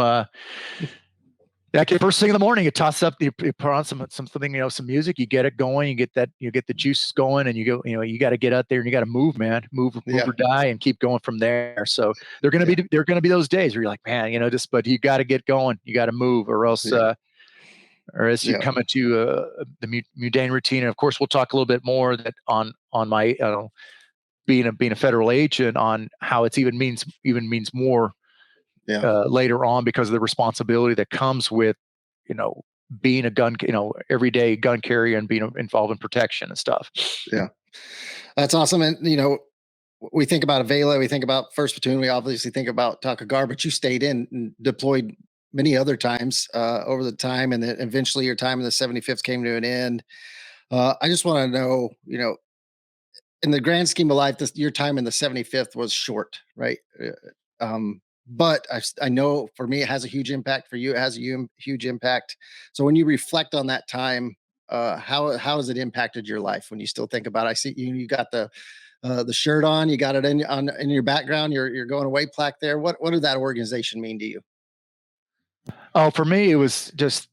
first thing in the morning. You toss up, you put on something, some music, you get it going, you get the juices going, and you go, you got to get out there and you got to move, man, move or die, and keep going from there. So there are going to be those days where you're like, man, but you got to get going, you got to move, or else you come into the mundane routine. And of course, we'll talk a little bit more that on my being a federal agent, on how it's even means more later on, because of the responsibility that comes with, being a gun, everyday gun carrier, and being involved in protection and stuff. Yeah, that's awesome. And we think about Vela, we think about First Platoon, we obviously think about Takagar, but you stayed in and deployed many other times over the time, and then eventually your time in the 75th came to an end. I just want to know, in the grand scheme of life, your time in the 75th was short, right? But I know for me, it has a huge impact. For you, it has a huge impact. So when you reflect on that time, how has it impacted your life? When you still think about it, I see you got the shirt on, you got it in your background, your going away plaque there. What did that organization mean to you? Oh, for me, it was just,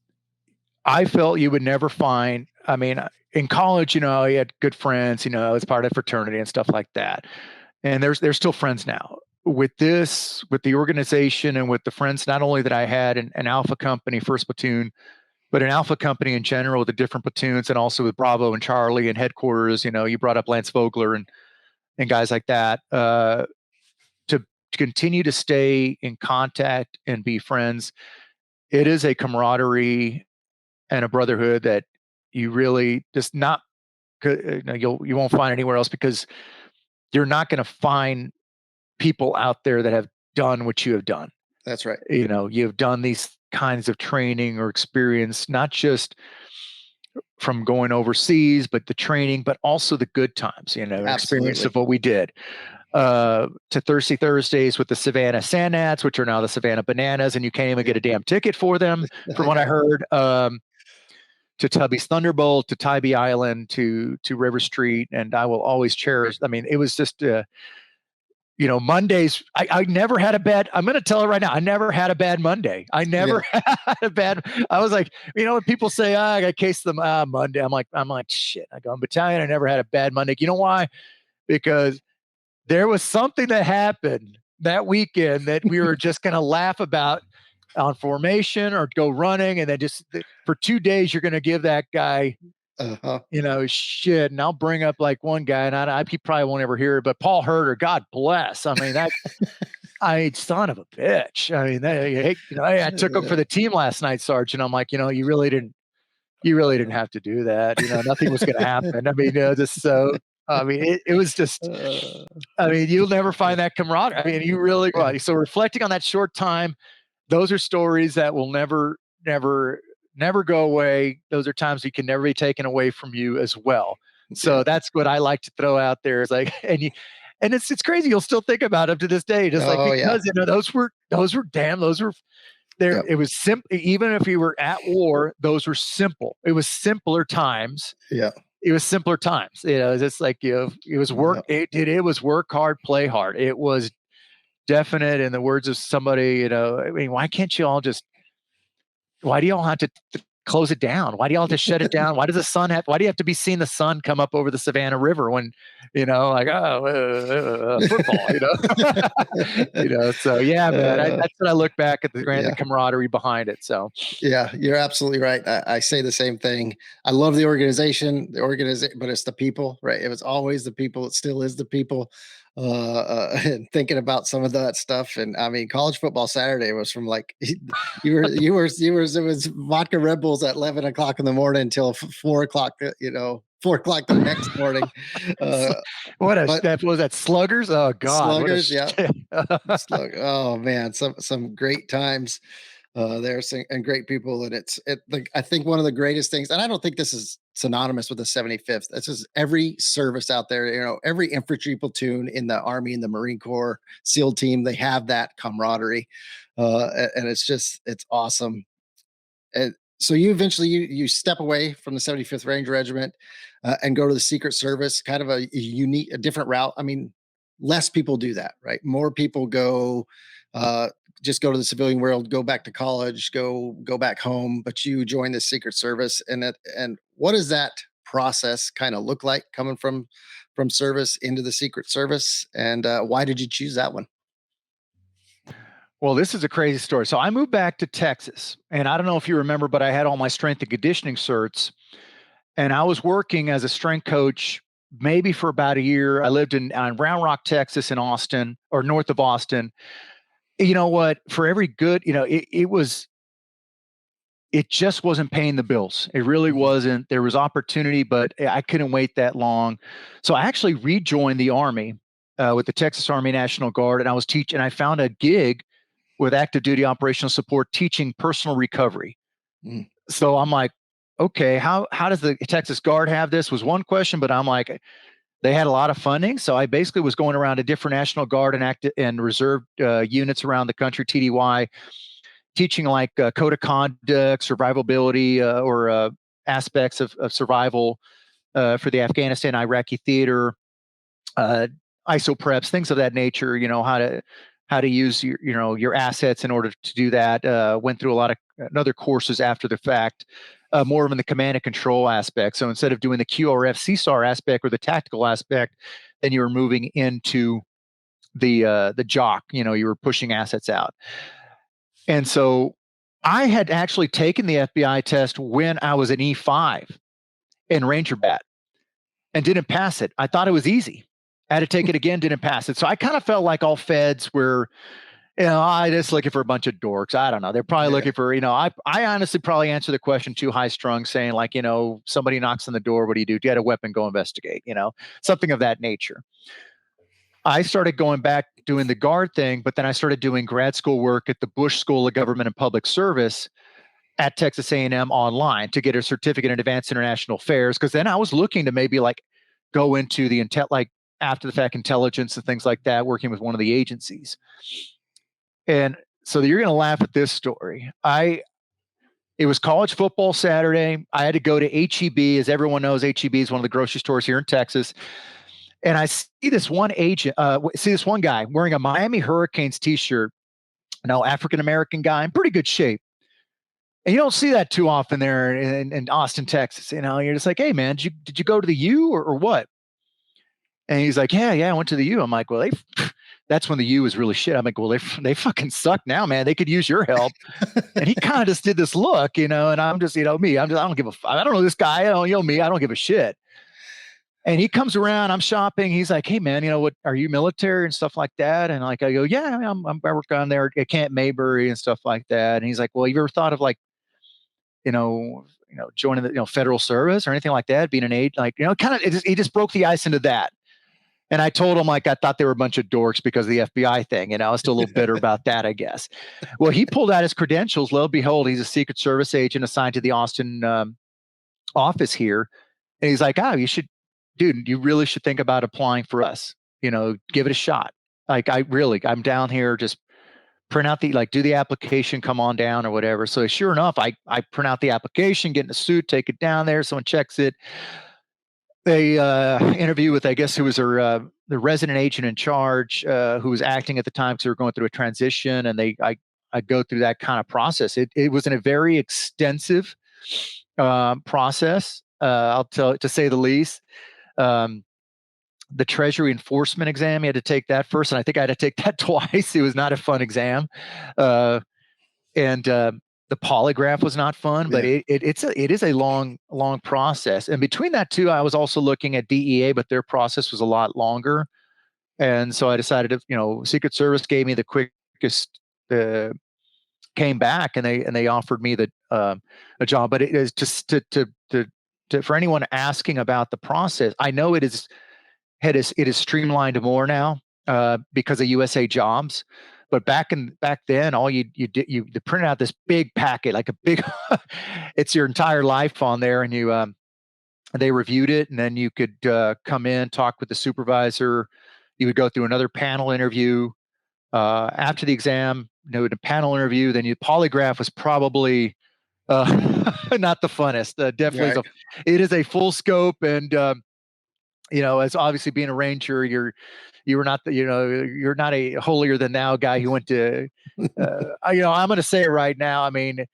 I felt you would never find. I mean, in college, you had good friends, as part of fraternity and stuff like that. And they're still friends now. With the organization, and with the friends, not only that I had in an Alpha Company, First Platoon, but an Alpha Company in general, with the different platoons, and also with Bravo and Charlie and headquarters. You brought up Lance Vogler and guys like that. To continue to stay in contact and be friends, it is a camaraderie and a brotherhood that you really just not, you won't find anywhere else, because you're not going to find people out there that have done what you have done. That's right. You've done these kinds of training or experience, not just from going overseas, but the training, but also the good times, experience of what we did. To Thirsty Thursdays with the Savannah Sandats, which are now the Savannah Bananas, and you can't even get a damn ticket for them, from what I heard. To Tubby's Thunderbolt, to Tybee Island, to River Street, and I will always cherish. I mean, it was just, Mondays. I never had a bad. I'm going to tell it right now. I never had a bad Monday. I never had a bad. I was like, when people say, I got case them Monday, I'm like, shit. I go in battalion. I never had a bad Monday. You know why? Because there was something that happened that weekend that we were just going to laugh about on formation or go running. And then just for 2 days, you're going to give that guy, shit. And I'll bring up like one guy, and he probably won't ever hear it, but Paul Herter, God bless. I mean, son of a bitch. I mean, I took him for the team last night, Sergeant. I'm like, you really didn't have to do that. Nothing was going to happen. I mean, it was just, you'll never find that camaraderie. I mean, you really, so reflecting on that short time, those are stories that will never go away. Those are times you can never be taken away from you as well. So that's what I like to throw out there is like, and it's crazy. You'll still think about them to this day, just because those were there. It was simple. Even if you were at war, those were simple. It was simpler times. Yeah. It was simpler times. It's like, it was work. It was work hard, play hard. It was definite, in the words of somebody, why can't you all why do you all have to close it down? Why do you all have to shut it down? Why do you have to be seeing the sun come up over the Savannah River when, football, so yeah, man, that's what I look back at the camaraderie behind it. So yeah, you're absolutely right. I say the same thing. I love the organization, but it's the people, right? It was always the people. It still is the people. And thinking about some of that stuff, and I mean, college football Saturday was from like it was vodka Red Bulls at 11 o'clock in the morning until 4 o'clock. 4 o'clock the next morning. That was that Sluggers? Oh God, Sluggers, oh man, some great times. There's and great people, and I think one of the greatest things, and I don't think this is synonymous with the 75th. This is every service out there. Every infantry platoon in the Army and the Marine Corps SEAL team, they have that camaraderie, and it's awesome. And so you eventually you step away from the 75th Ranger Regiment and go to the Secret Service, kind of a different route. I mean, less people do that, right? More people go. Just go to the civilian world, go back to college, go back home, but you join the Secret Service. And what does that process kind of look like coming from service into the Secret Service? And why did you choose that one? Well, this is a crazy story. So I moved back to Texas, and I don't know if you remember, but I had all my strength and conditioning certs, and I was working as a strength coach maybe for about a year. I lived in Round Rock, Texas, in Austin, or north of Austin. You know what? For every good, it just wasn't paying the bills. It really wasn't. There was opportunity, but I couldn't wait that long. So I actually rejoined the Army with the Texas Army National Guard, and I was teaching. I found a gig with active duty operational support, teaching personal recovery. So I'm like, okay, how does the Texas Guard have this? Was one question, but I'm like, they had a lot of funding. So I basically was going around to different National Guard and active and reserve units around the country, TDY, teaching like code of conduct, survivability, or aspects of survival for the Afghanistan, Iraqi theater, ISO preps, things of that nature. How to use your assets in order to do that. Went through a lot of other courses after the fact, more of in the command and control aspect. So instead of doing the QRF CSAR aspect or the tactical aspect, then you were moving into the JOC. You were pushing assets out. And so I had actually taken the FBI test when I was an E5 in Ranger Bat and didn't pass it. I thought it was easy. I had to take it again, didn't pass it. So I kind of felt like all feds were, I just looking for a bunch of dorks. I don't know. They're probably looking for, I honestly probably answered the question too high strung, saying like, somebody knocks on the door. What do? Do you have a weapon? Go investigate, something of that nature. I started going back doing the guard thing, but then I started doing grad school work at the Bush School of Government and Public Service at Texas A&M online to get a certificate in advanced international affairs. Cause then I was looking to maybe like go into the after the fact intelligence and things like that, working with one of the agencies. And so you're going to laugh at this story. It was college football Saturday. I had to go to HEB. As everyone knows, HEB is one of the grocery stores here in Texas. And I see this one guy wearing a Miami Hurricanes t-shirt, African-American guy in pretty good shape. And you don't see that too often there in Austin, Texas. You're just like, hey man, did you go to the U or what? And he's like, yeah, I went to the U. I'm like, well, that's when the U was really shit. I'm like, well, they fucking suck now, man. They could use your help. And he kind of just did this look, and I'm just, me, I don't give I don't know this guy. Me, I don't give a shit. And he comes around, I'm shopping. He's like, hey man, what, are you military and stuff like that? And like, I go, yeah, I work on there at Camp Maybury and stuff like that. And he's like, well, you ever thought of like, joining the, federal service or anything like that, being an aide, like, kind of, he just broke the ice into that. And I told him, like, I thought they were a bunch of dorks because of the FBI thing. I was still a little bitter about that, I guess. Well, he pulled out his credentials. Lo and behold, he's a Secret Service agent assigned to the Austin office here. And he's like, oh, dude, you really should think about applying for us. Give it a shot. Like, I'm down here, just print out do the application, come on down or whatever. So sure enough, I print out the application, get in a suit, take it down there. Someone checks it. They interview with, I guess, who was the resident agent in charge, who was acting at the time because they were going through a transition. And I go through that kind of process. It was in a very extensive process, I'll tell, to say the least. The Treasury Enforcement exam, you had to take that first, and I think I had to take that twice. It was not a fun exam, and the polygraph was not fun. But it is a long process. And between that too, I was also looking at DEA, but their process was a lot longer. And so I decided to, Secret Service gave me the quickest. Came back and they offered me a job. But it is just to for anyone asking about the process, I know it is streamlined more now because of USA Jobs. But back then, all you did, you printed out this big packet, like a big, it's your entire life on there, and they reviewed it, and then you could come in, talk with the supervisor. You would go through another panel interview after the exam. The panel interview, then polygraph was probably not the funnest. Definitely, right. It is a full scope, and as obviously being a Ranger, you're not you're not a holier than thou guy who went to, I'm going to say it right now. I mean,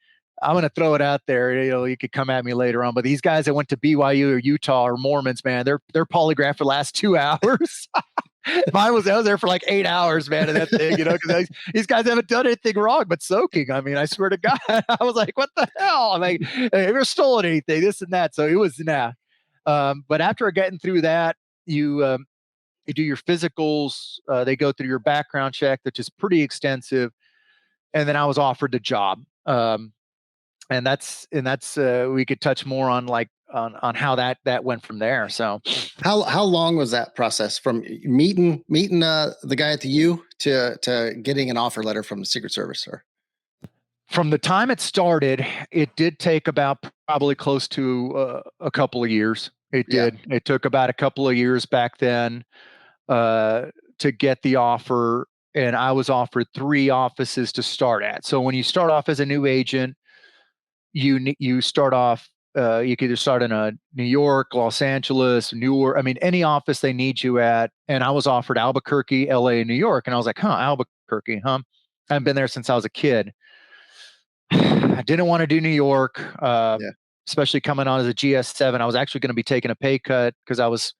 I'm going to throw it out there. You could come at me later on, but these guys that went to BYU or Utah or Mormons, man, their polygraph would last 2 hours. I was there for like 8 hours, man, and that thing, because these guys haven't done anything wrong but soaking. I mean, I swear to God, I was like, what the hell? I'm like, have you ever stolen anything? This and that. So it was but after getting through that, you do your physicals. They go through your background check, which is pretty extensive, and then I was offered the job. And that's we could touch more on on how that went from there. So how long was that process from meeting the guy at the U to getting an offer letter from the Secret Service, sir? From the time it started, it did take about probably close to a couple of years. It did. It took about a couple of years back then to get the offer, and I was offered 3 offices to start at. So when you start off as a new agent, you start off. You could either start in New York, Los Angeles, Newark. I mean, any office they need you at. And I was offered Albuquerque, LA, and New York, and I was like, Albuquerque, huh? I haven't been there since I was a kid. I didn't want to do New York, especially coming on as a GS7. I was actually going to be taking a pay cut because I was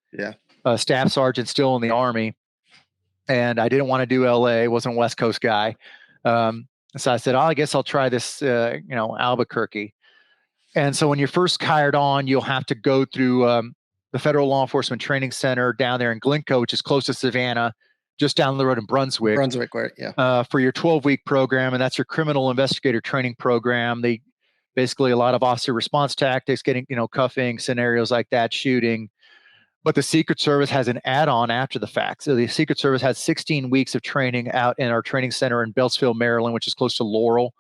a staff sergeant still in the Army, and I didn't want to do LA. Wasn't a West Coast guy, so I said, I guess I'll try this, Albuquerque. And so when you're first hired on, you'll have to go through the Federal Law Enforcement Training Center down there in Glencoe, which is close to Savannah, just down the road in Brunswick. Right, yeah. For your 12-week program, and that's your criminal investigator training program. They basically a lot of officer response tactics, getting, cuffing, scenarios like that, shooting. But the Secret Service has an add-on after the fact. So the Secret Service has 16 weeks of training out in our training center in Beltsville, Maryland, which is close to Laurel.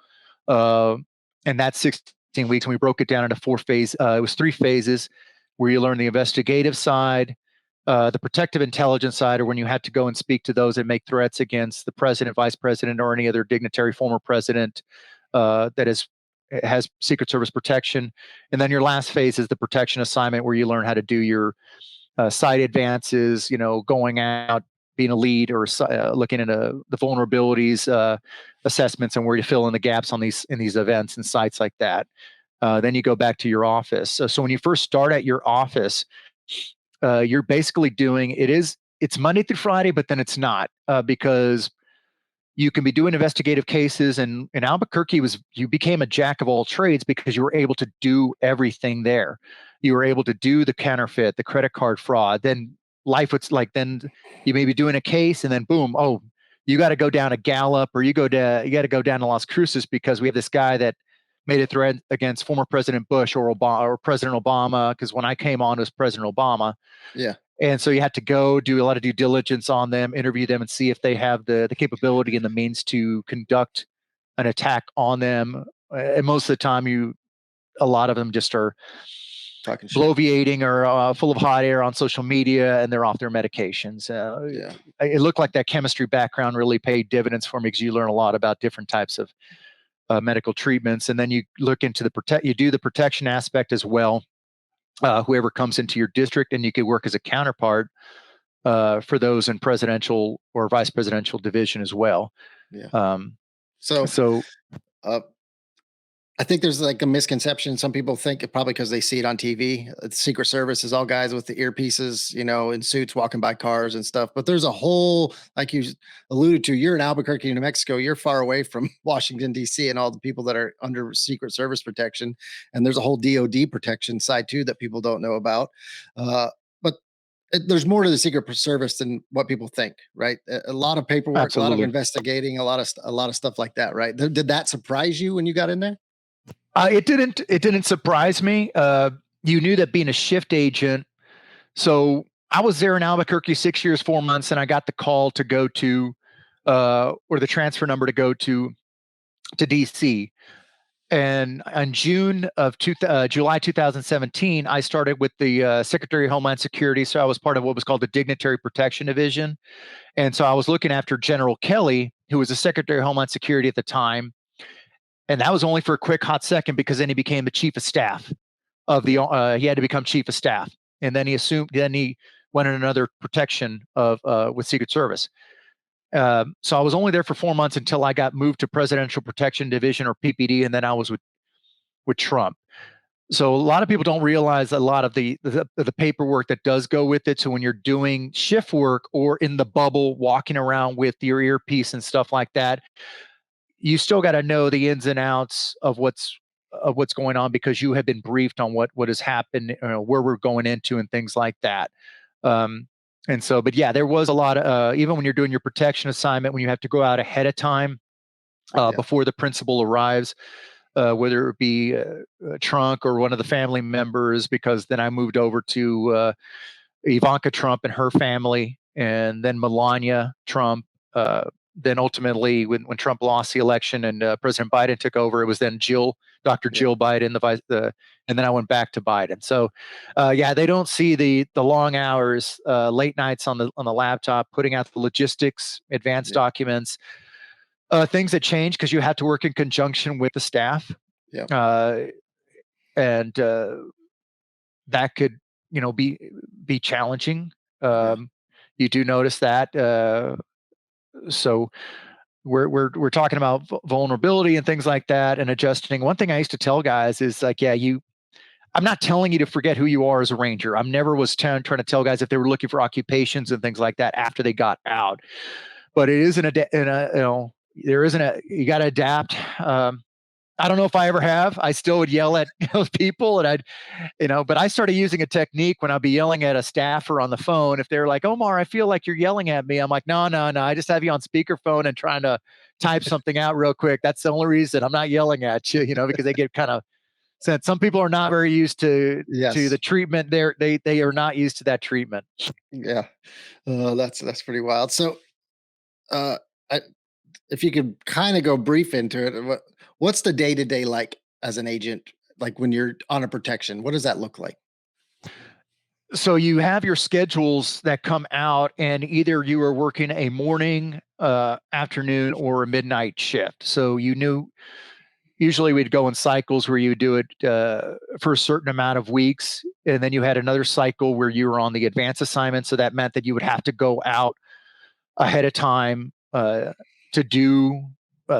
And that's 16 weeks. And we broke it down into 4 phases. It was 3 phases where you learn the investigative side, the protective intelligence side, or when you had to go and speak to those that make threats against the president, vice president, or any other dignitary, former president that has Secret Service protection. And then your last phase is the protection assignment, where you learn how to do your site advances, going out, being a lead, or looking into the vulnerabilities, assessments, and where you fill in the gaps in these events and sites like that. Then you go back to your office. So when you first start at your office, you're basically doing, it is it's Monday through Friday, but then it's not because you can be doing investigative cases, and in Albuquerque you became a jack of all trades because you were able to do everything there. You were able to do the counterfeit, the credit card fraud. Then life was like, then you may be doing a case, and then boom, oh, you got to go down to Gallup, or you got to go down to Las Cruces because we have this guy that made a threat against former President Bush or Obama or President Obama. Because when I came on, it was President Obama. Yeah. And so you had to go do a lot of due diligence on them, interview them, and see if they have the capability and the means to conduct an attack on them. And most of the time, a lot of them just are talking shit, bloviating or full of hot air on social media, and they're off their medications. Yeah. It looked like that chemistry background really paid dividends for me because you learn a lot about different types of medical treatments, and then you look into you do the protection aspect as well. Whoever comes into your district, and you could work as a counterpart for those in presidential or vice presidential division as well. Yeah. So I think there's like a misconception. Some people think it probably because they see it on TV. Secret Service is all guys with the earpieces, in suits walking by cars and stuff. But there's a whole, like you alluded to, you're in Albuquerque, New Mexico. You're far away from Washington, D.C. and all the people that are under Secret Service protection. And there's a whole DOD protection side too that people don't know about. But there's more to the Secret Service than what people think, right? A lot of paperwork, Absolutely. A lot of investigating, a lot of stuff like that, right? Did that surprise you when you got in there? It didn't surprise me. You knew that being a shift agent. So I was there in Albuquerque 6 years, 4 months, and I got the call to go to, or the transfer number to go to DC. And on July 2017, I started with the Secretary of Homeland Security. So I was part of what was called the Dignitary Protection Division. And so I was looking after General Kelly, who was the Secretary of Homeland Security at the time. And that was only for a quick hot second because then he became the chief of staff of the, he had to become chief of staff. And then he went in another protection with Secret Service. So I was only there for 4 months until I got moved to Presidential Protection Division, or PPD, and then I was with Trump. So a lot of people don't realize a lot of the paperwork that does go with it. So when you're doing shift work or in the bubble, walking around with your earpiece and stuff like that, you still got to know the ins and outs of what's going on because you have been briefed on what has happened, where we're going into, and things like that. And so, but yeah, there was a lot of, even when you're doing your protection assignment, when you have to go out ahead of time before the principal arrives, whether it be a Trump or one of the family members, because then I moved over to Ivanka Trump and her family, and then Melania Trump. Then ultimately, when Trump lost the election and President Biden took over, it was then Dr. Jill Biden, and then I went back to Biden. So, yeah, they don't see the long hours, late nights on the laptop, putting out the logistics, advanced documents, things that change because you have to work in conjunction with the staff. Yeah. And that could, be challenging. You do notice that. So we're talking about vulnerability and things like that and adjusting. One thing I used to tell guys is like, I'm not telling you to forget who you are as a Ranger. I'm never was trying to tell guys if they were looking for occupations and things like that after they got out. But it is you got to adapt. I don't know if I ever have. I still would yell at those people, and but I started using a technique when I'd be yelling at a staffer on the phone. If they're like, Omar, I feel like you're yelling at me. I'm like, no. I just have you on speakerphone and trying to type something out real quick. That's the only reason I'm not yelling at you, because they get kind of said some people are not very used to the treatment. They are not used to that treatment. Yeah. That's pretty wild. So, if you could kind of go brief into it, what's the day-to-day like as an agent, like when you're on a protection? What does that look like? So you have your schedules that come out, and either you are working a morning, afternoon, or a midnight shift. So usually we'd go in cycles where you would do it for a certain amount of weeks, and then you had another cycle where you were on the advance assignment. So that meant that you would have to go out ahead of time to do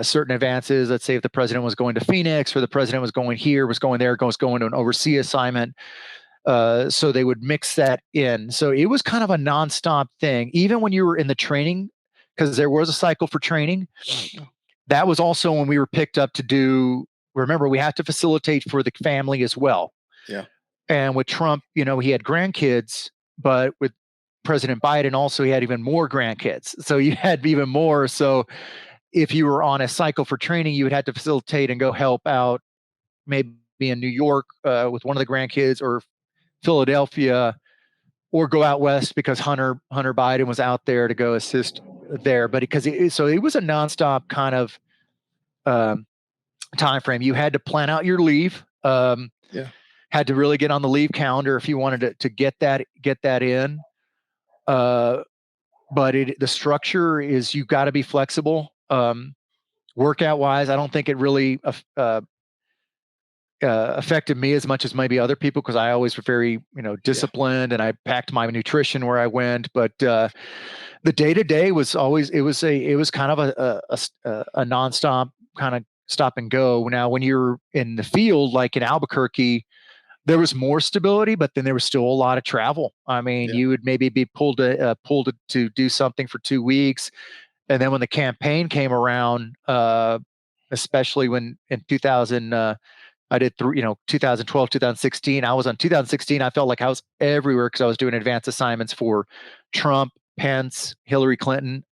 certain advances. Let's say if the president was going to Phoenix, or the president was going here, was going there, was going to an overseas assignment. So they would mix that in. So it was kind of a nonstop thing, even when you were in the training, because there was a cycle for training. That was also when we were picked up to do. Remember, we had to facilitate for the family as well. Yeah. And with Trump, he had grandkids, but with President Biden also, he had even more grandkids. So you had even more. So if you were on a cycle for training, you would have to facilitate and go help out, maybe in New York with one of the grandkids, or Philadelphia, or go out west because Hunter Biden was out there to go assist there. But so it was a nonstop kind of time frame. You had to plan out your leave. Had to really get on the leave calendar if you wanted to get that in. But the structure is, you got to be flexible. Workout wise, I don't think it really affected me as much as maybe other people, because I always was very disciplined, and I packed my nutrition where I went. But the day to day was always, it was kind of a nonstop kind of stop and go. Now, when you're in the field, like in Albuquerque, there was more stability, but then there was still a lot of travel. I mean, you would maybe be pulled to do something for 2 weeks, and then when the campaign came around, especially when in 2000. I did 2012, 2016. I was on 2016. I felt like I was everywhere because I was doing advanced assignments for Trump, Pence, Hillary Clinton,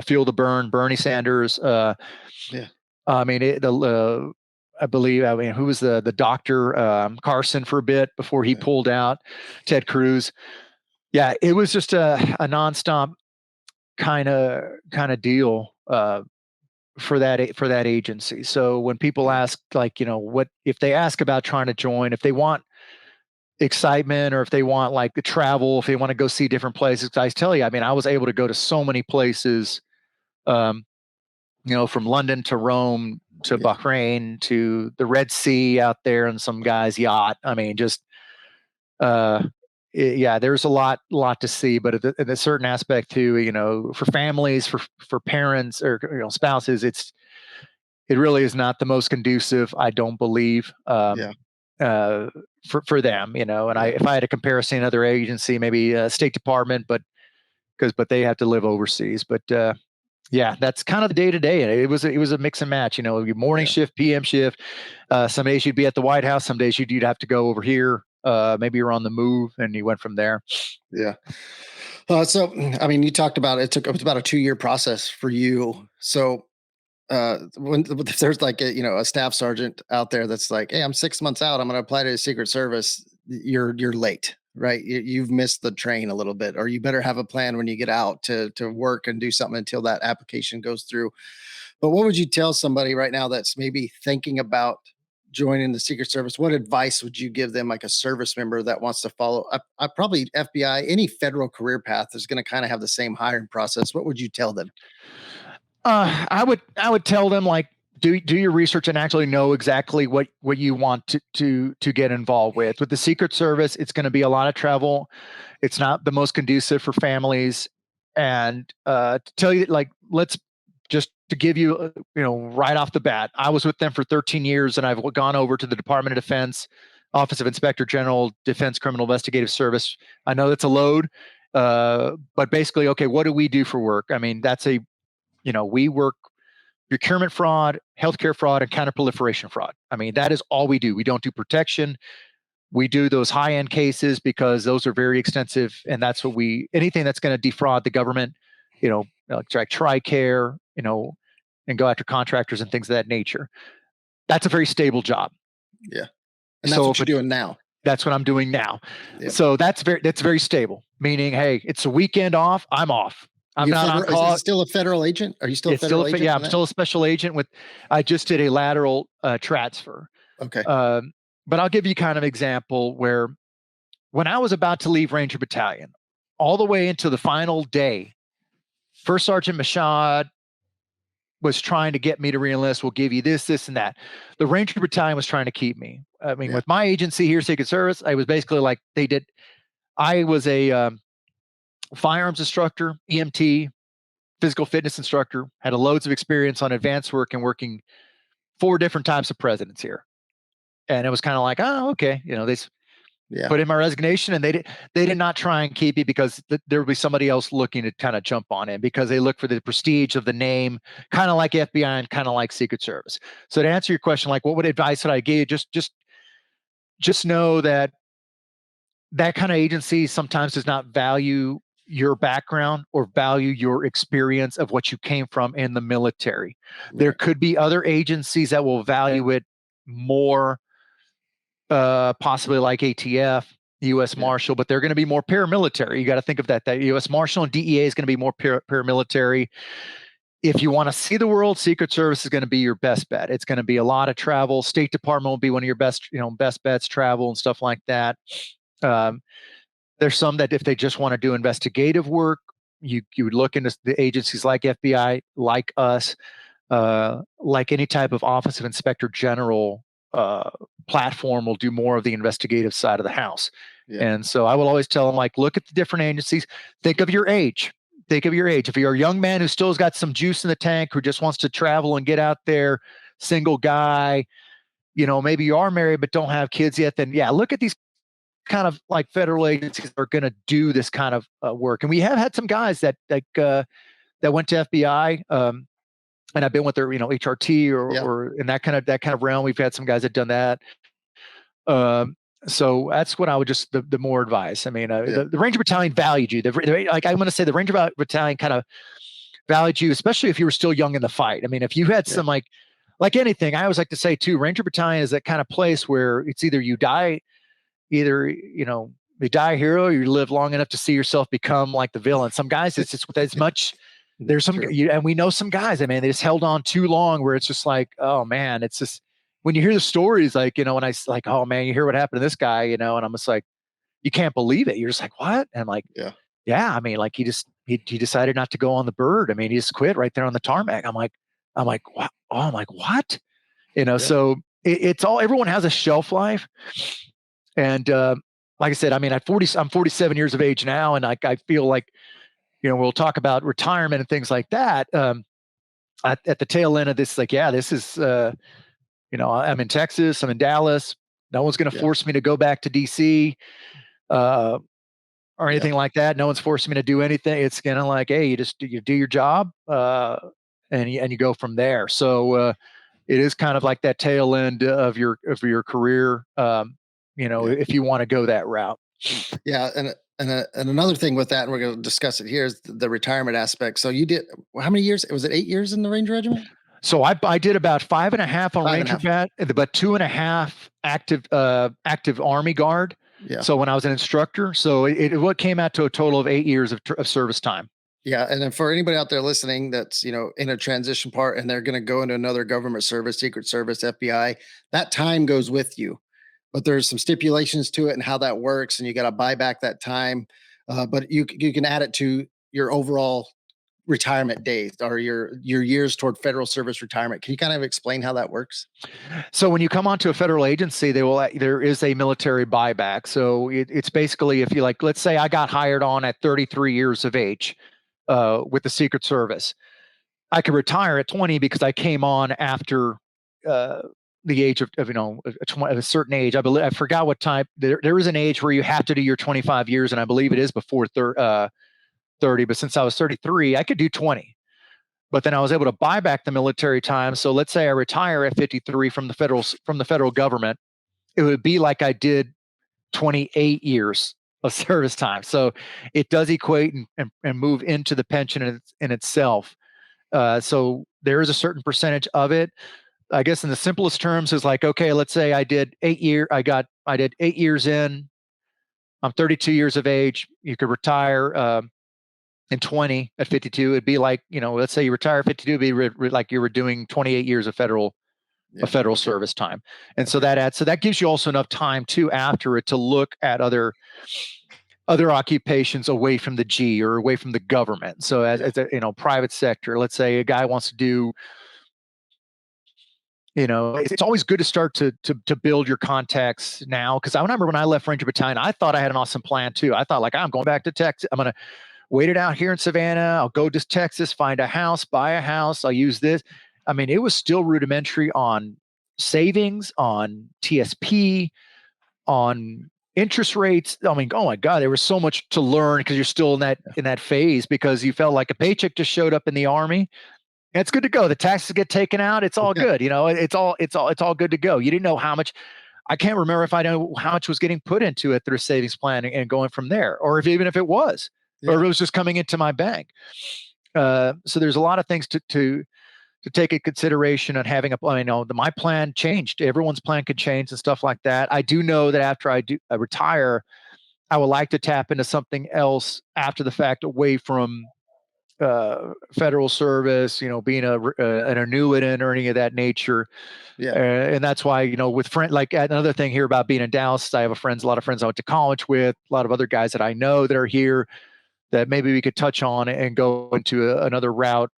Field of Burn, Bernie Sanders. I mean, I believe, who was the doctor, Carson, for a bit before he pulled out, Ted Cruz. Yeah, it was just a nonstop kind of deal. For that agency. So when people ask, like, what if they ask about trying to join, if they want excitement, or if they want like the travel, if they want to go see different places, I tell you, I mean, I was able to go to so many places, from London to Rome to Bahrain to the Red Sea out there and some guy's yacht. I mean, just there's a lot to see, but at a certain aspect too, for families, for parents, or spouses, it really is not the most conducive, I don't believe, for them, and if I had a comparison, other agency, maybe State Department, but they have to live overseas. But that's kind of the day to day. It was a mix and match, morning shift, PM shift. Some days you'd be at the White House, some days you'd have to go over here. Maybe you're on the move, and you went from there. Yeah. So, I mean, you talked about it was about a 2-year process for you. So, when if there's like a staff sergeant out there that's like, hey, I'm 6 months out, I'm going to apply to the Secret Service, you're late, right? You've missed the train a little bit, or you better have a plan when you get out to work and do something until that application goes through. But what would you tell somebody right now that's maybe thinking about joining the Secret Service? What advice would you give them, like a service member that wants to follow? I probably FBI, any federal career path is going to kind of have the same hiring process. What would you tell them? I would tell them, like, do your research and actually know exactly what you want to get involved with. With the Secret Service, it's going to be a lot of travel. It's not the most conducive for families. And to tell you, like, let's just to give you, right off the bat, I was with them for 13 years, and I've gone over to the Department of Defense, Office of Inspector General, Defense Criminal Investigative Service. I know that's a load, but basically, okay, what do we do for work? I mean, we work procurement fraud, healthcare fraud, and counterproliferation fraud. I mean, that is all we do. We don't do protection. We do those high-end cases because those are very extensive, and that's what anything that's going to defraud the government, like TRICARE, and go after contractors and things of that nature. That's a very stable job. Yeah. And that's what you're doing now. That's what I'm doing now. Yeah. So that's very stable, meaning, hey, it's a weekend off, I'm off. I'm not on call. Is it still a federal agent? Are you still a federal agent? Yeah, I'm still a special agent I just did a lateral transfer. Okay. But I'll give you kind of example where when I was about to leave Ranger Battalion, all the way into the final day, First Sergeant Mashad was trying to get me to reenlist. We'll give you this, and that. The Ranger Battalion was trying to keep me. I mean, with my agency here, Secret Service, I was basically like I was a firearms instructor, EMT, physical fitness instructor, had loads of experience on advanced work and working 4 different types of presidents here. And it was kind of like, oh, okay. Yeah. put in my resignation, and they did not try and keep me because there would be somebody else looking to kind of jump on in, because they look for the prestige of the name, kind of like FBI and kind of like Secret Service. So to answer your question, like, what would advice that I give? Just know that that kind of agency sometimes does not value your background or value your experience of what you came from in the military. There could be other agencies that will value it more, possibly like ATF, U.S. Marshal, but they're going to be more paramilitary. You got to think of that. That U.S. Marshal and DEA is going to be more paramilitary. If you want to see the world, Secret Service is going to be your best bet. It's going to be a lot of travel. State Department will be one of your best bets, travel and stuff like that. Um, there's some that if they just want to do investigative work, you would look into the agencies like FBI, like us, like any type of Office of Inspector General platform will do more of the investigative side of the house. Yeah. And so I will always tell them, like, look at the different agencies. Think of your age. Think of your age. If you're a young man who still has got some juice in the tank, who just wants to travel and get out there, single guy, maybe you are married but don't have kids yet, then yeah, look at these kind of like federal agencies that are going to do this kind of work. And we have had some guys that went to FBI, and I've been with their HRT or in that kind of realm. We've had some guys that done that. So that's what I would just the more advice. I mean, the Ranger Battalion valued you. Like I'm going to say, the Ranger Battalion kind of valued you, especially if you were still young in the fight. I mean, if you had some like anything, I always like to say too, Ranger Battalion is that kind of place where it's either you die you die a hero, or you live long enough to see yourself become like the villain. Some guys, it's just as much. There's some, and we know some guys. I mean, they just held on too long, where it's just like, oh man, it's just when you hear the stories, like when I like, oh man, you hear what happened to this guy, and I'm just like, you can't believe it. You're just like, what? And I'm like, yeah. I mean, like he decided not to go on the bird. I mean, he just quit right there on the tarmac. I'm like, what? Oh, I'm like, what? So it's all. Everyone has a shelf life. And like I said, I mean, I'm 47 years of age now, and I feel like, we'll talk about retirement and things like that. At the tail end of this, like, this is, I'm in Texas, I'm in Dallas. No one's going to force me to go back to DC or anything like that. No one's forcing me to do anything. It's kind of like, hey, you do your job, and you go from there. So it is kind of like that tail end of your career. If you want to go that route. Yeah. And another thing with that, and we're going to discuss it here, is the retirement aspect. So you did, how many years? Was it 8 years in the Ranger Regiment? So I did about 5.5 on Ranger Bat, but 2.5 active Army Guard. Yeah. So when I was an instructor, so what came out to a total of 8 years of service time. Yeah. And then for anybody out there listening that's, in a transition part and they're going to go into another government service, Secret Service, FBI, that time goes with you. But there's some stipulations to it and how that works, and you got to buy back that time. But you can add it to your overall retirement days or your years toward federal service retirement. Can you kind of explain how that works? So when you come onto a federal agency, there is a military buyback. So it's basically, if you like, let's say I got hired on at 33 years of age with the Secret Service, I could retire at 20 because I came on after the age of a certain age. I believe, I forgot what time. There is an age where you have to do your 25 years, and I believe it is before 30. But since I was 33, I could do 20. But then I was able to buy back the military time. So let's say I retire at 53 from the federal government, it would be like I did 28 years of service time. So it does equate and move into the pension in itself. So there is a certain percentage of it. I guess in the simplest terms is like, okay, let's say I did 8 years in, I'm 32 years of age. You could retire in 20 at 52. It'd be like, let's say you retire at 52, it'd be like you were doing 28 years of federal service time. And so that gives you also enough time too after it to look at other occupations away from the G or away from the government. So as a private sector, let's say a guy wants to do, it's always good to start to build your contacts now. Because I remember when I left Ranger Battalion, I thought I had an awesome plan too. I thought, like, I'm going back to Texas. I'm going to wait it out here in Savannah. I'll go to Texas, find a house, buy a house. I'll use this. I mean, it was still rudimentary on savings, on TSP, on interest rates, I mean, oh my God, there was so much to learn because you're still in that phase, because you felt like a paycheck just showed up in the Army. And it's good to go. The taxes get taken out. It's all good. It's all good to go. You didn't know how much. I can't remember if I know how much was getting put into it through a savings plan and going from there, or even if it was, or if it was just coming into my bank. So there's a lot of things to take in consideration on having my plan changed. Everyone's plan could change and stuff like that. I do know that after I retire, I would like to tap into something else after the fact, away from federal service, being an annuitant or any of that nature. Yeah. And that's why, with friend, like another thing here about being in Dallas, I have a lot of friends I went to college with, a lot of other guys that I know that are here that maybe we could touch on and go into another route.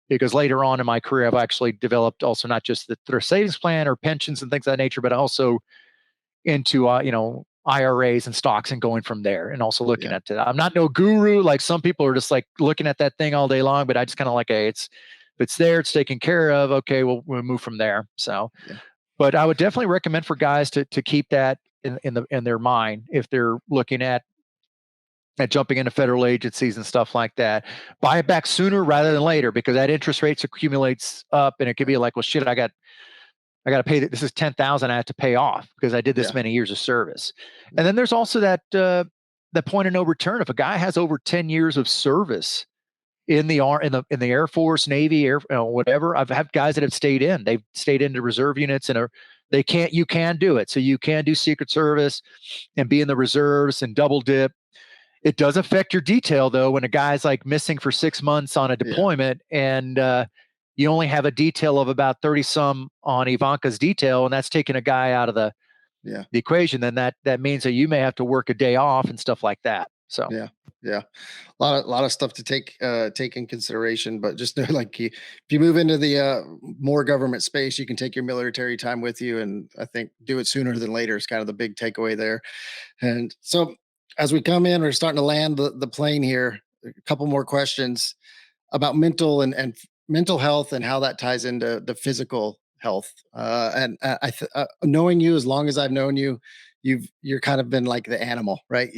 Because later on in my career, I've actually developed also not just their savings plan or pensions and things of that nature, but also into, IRAs and stocks and going from there, and also looking at that. I'm not no guru. Like some people are just like looking at that thing all day long, but I just kind of like, hey, if it's there, it's taken care of. Okay, we'll move from there. So, but I would definitely recommend for guys to keep that in their mind if they're looking at jumping into federal agencies and stuff like that. Buy it back sooner rather than later, because that interest rates accumulates up, and it could be like, well, shit, I got to pay. This is 10,000 I have to pay off because I did this many years of service. And then there's also that point of no return. If a guy has over 10 years of service in the Air Force, Navy, whatever, I've had guys that have stayed in. They've stayed into reserve units, and you can do it. So you can do Secret Service and be in the reserves and double dip. It does affect your detail, though, when a guy's like missing for 6 months on a deployment, and you only have a detail of about 30 some on Ivanka's detail, and that's taking a guy out of the equation. Then that means that you may have to work a day off and stuff like that. So a lot of stuff to take in consideration. But just know, like, if you move into the more government space, you can take your military time with you, and I think do it sooner than later is kind of the big takeaway there. And so, as we come in, we're starting to land the plane here. A couple more questions about mental mental health and how that ties into the physical health. Knowing you as long as I've known you, you're kind of been like the animal, right?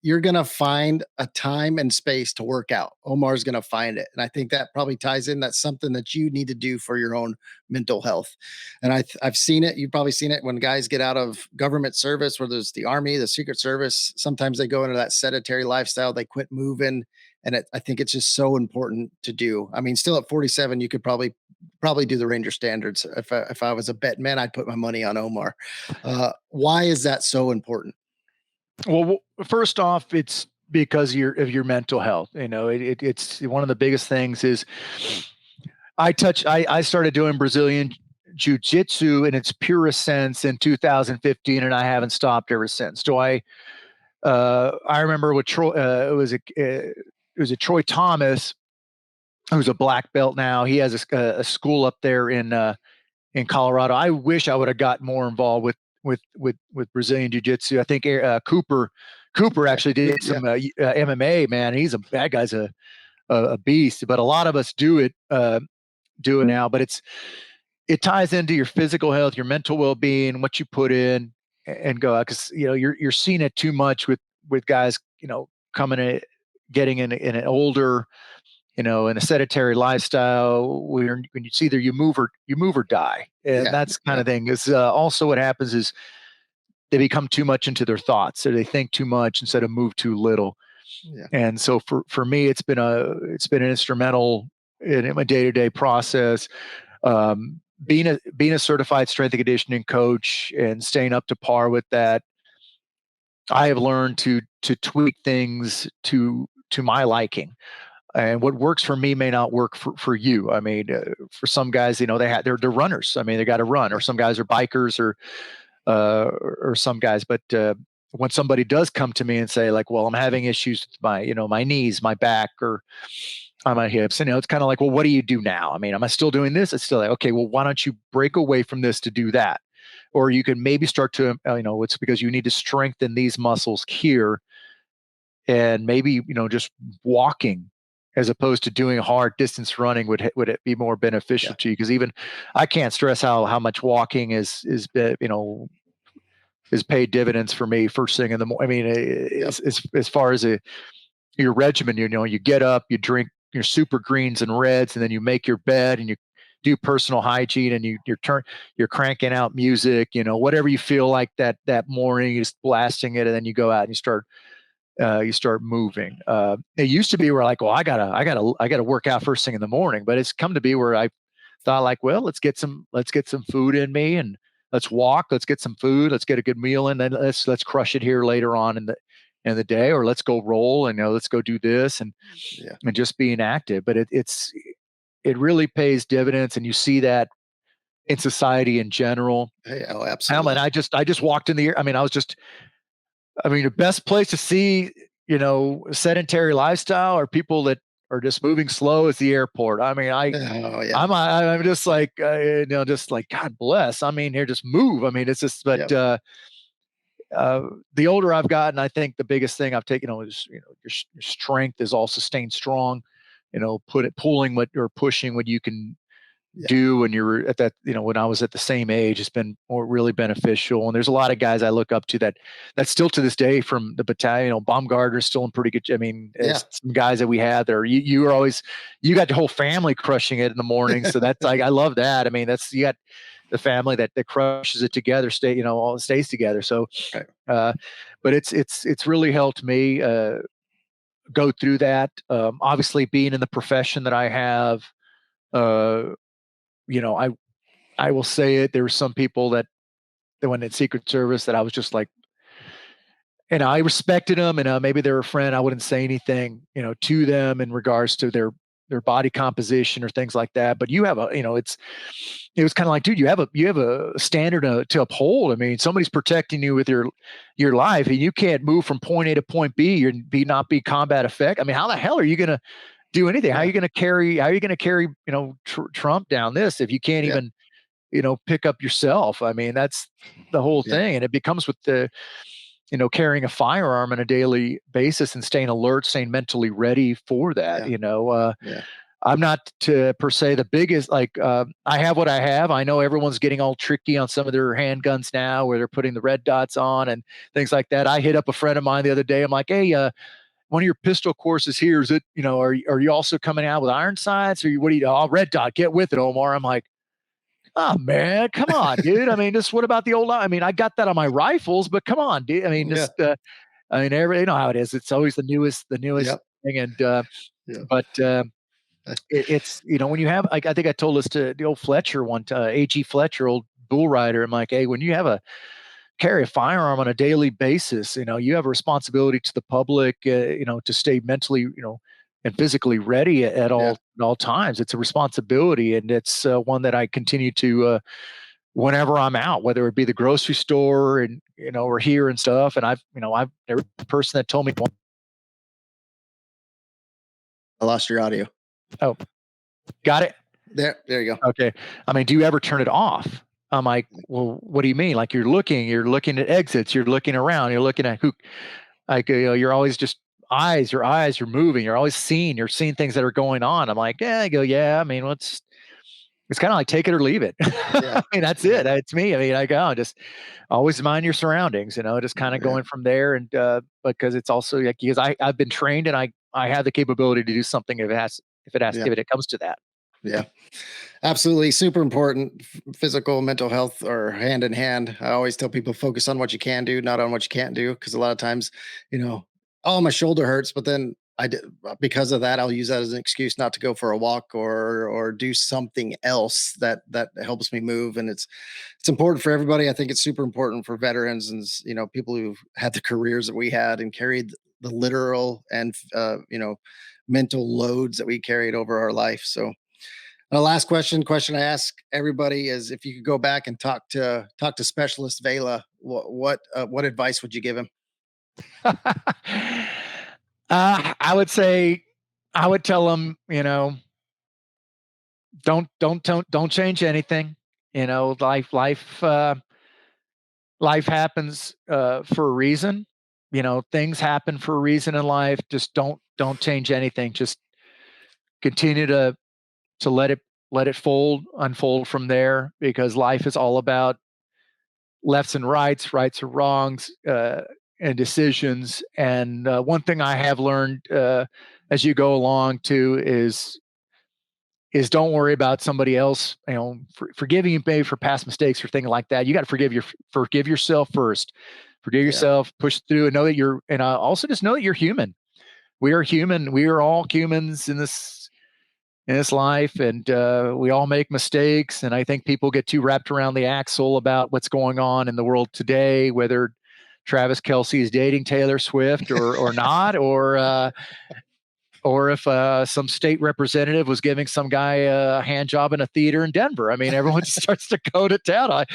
You're gonna find a time and space to work out. Omar's gonna find it, and I think that probably ties in. That's something that you need to do for your own mental health. And I've seen it. You've probably seen it when guys get out of government service, whether it's the Army, the Secret Service. Sometimes they go into that sedentary lifestyle. They quit moving, and I think it's just so important to do. I mean, still at 47, you could probably do the Ranger standards. If I was a bet man, I'd put my money on Omar. Why is that so important? Well, first off, it's because of your mental health. It's one of the biggest things. Is I started doing Brazilian jiu-jitsu in its purest sense in 2015, and I haven't stopped ever since. I remember with Troy, it was a Troy Thomas, who's a black belt now. He has a school up there in Colorado. I wish I would have got more involved with Brazilian Jiu-Jitsu. I think Cooper actually did some MMA. Man, that guy's a beast. But a lot of us do it now. But it ties into your physical health, your mental well-being, what you put in, and go out, because you're seeing it too much with guys coming in, getting in an older, in a sedentary lifestyle, when it's either you move or die, and that's kind of thing. Is also what happens is they become too much into their thoughts, so they think too much instead of move too little. And so for me, it's been an instrumental in my day-to-day process. Being a certified strength and conditioning coach and staying up to par with that, I have learned to tweak things to my liking. And what works for me may not work for you. I mean, for some guys, they're runners. I mean, they got to run, or some guys are bikers, or some guys. But when somebody does come to me and say, like, well, I'm having issues with my knees, my back, or on my hips, and it's kind of like, well, what do you do now? I mean, am I still doing this? It's still like, okay, well, why don't you break away from this to do that? Or you can maybe start to, it's because you need to strengthen these muscles here, and maybe, just walking as opposed to doing hard distance running would it be more beneficial to you? Because even I can't stress how much walking is has paid dividends for me first thing in the morning. I mean, as far as your regimen, you get up, you drink your super greens and reds, and then you make your bed and you do personal hygiene, and you're cranking out music, whatever you feel like that morning, you're just blasting it, and then you go out and you start moving. It used to be where like, well, I gotta work out first thing in the morning, but it's come to be where I thought like, well, let's get some food in me, and let's walk, let's get some food, let's get a good meal in, then let's crush it here later on in the day, or let's go roll, and let's go do this, and just being active. But it really pays dividends, and you see that in society in general. Oh, absolutely. I just walked in the air. The best place to see, sedentary lifestyle or people that are just moving slow is the airport. I'm just like, just like, God bless. Here, just move. It's just, but the older I've gotten, I think the biggest thing I've taken, is, your strength is also staying strong, pulling what or pushing what you can do when you're at that, when I was at the same age. It's been really beneficial. And there's a lot of guys I look up to that still to this day from the battalion. Baumgartner's still in pretty good. Some guys that we had there, you were always, you got the whole family crushing it in the morning. So that's like, I love that. That's, you got the family that crushes it together, all stays together. So, but it's really helped me, go through that. Obviously being in the profession that I have, I will say it. There were some people that went in Secret Service that I was just like, and I respected them, and maybe they were a friend. I wouldn't say anything, to them in regards to their body composition or things like that. But you have it was kind of like, dude, you have a standard to uphold. Somebody's protecting you with your life, and you can't move from point A to point B and not be combat effect. How the hell are you going to do anything? How are you going to carry, Trump down this if you can't even, pick up yourself? That's the whole thing. And it becomes with the, carrying a firearm on a daily basis and staying alert, staying mentally ready for that. I'm not per se the biggest, like, I have what I have. I know everyone's getting all tricky on some of their handguns now where they're putting the red dots on and things like that. I hit up a friend of mine the other day. I'm like, hey, one of your pistol courses here, is it, are you also coming out with iron sights, or what do you, red dot, get with it, Omar. I'm like, oh man, come on, dude. Just what about the old, I got that on my rifles, but come on, dude. You know how it is. It's always the newest thing. And, but, it's, when you have, like, I think I told this to the old Fletcher one time, AG Fletcher, old bull rider. I'm like, hey, when you carry a firearm on a daily basis, you have a responsibility to the public, to stay mentally, and physically ready at all times. It's a responsibility, and it's one that I continue to, whenever I'm out, whether it be the grocery store and, or here and stuff. And there was a person that told me, I lost your audio. oh, got it. There you go. Okay. Do you ever turn it off? I'm like, well, what do you mean? Like, you're looking at exits, you're looking around, you're looking at who, like, you're always just your eyes are moving, you're seeing things that are going on. I'm like, yeah. I go, yeah. It's kind of like take it or leave it. That's it. It's me. I go, just always mind your surroundings, just kind of going from there. And, because it's also like, because I've been trained, and I have the capability to do something if it comes to that. Yeah, absolutely. Super important. Physical, mental health are hand in hand. I always tell people, focus on what you can do, not on what you can't do. Cause a lot of times, oh, my shoulder hurts, but then because of that, I'll use that as an excuse not to go for a walk or do something else that helps me move. And it's important for everybody. I think it's super important for veterans and, people who've had the careers that we had and carried the literal and, mental loads that we carried over our life. So, last question I ask everybody is, if you could go back and talk to Specialist Vela, what advice would you give him? I would say, I would tell him, don't change anything. Life happens for a reason. Things happen for a reason in life. Just don't change anything. Just continue to let it unfold from there, because life is all about lefts and rights or wrongs, and decisions. And one thing I have learned as you go along too is don't worry about somebody else, forgiving you maybe for past mistakes or things like that. You got to forgive yourself first. Forgive yourself, push through, and know that and also just know that you're human. We are human. We are all humans in this life, and we all make mistakes. And I think people get too wrapped around the axle about what's going on in the world today, whether Travis Kelce is dating Taylor Swift or not, or if some state representative was giving some guy a hand job in a theater in Denver. I mean, everyone just starts to go to town.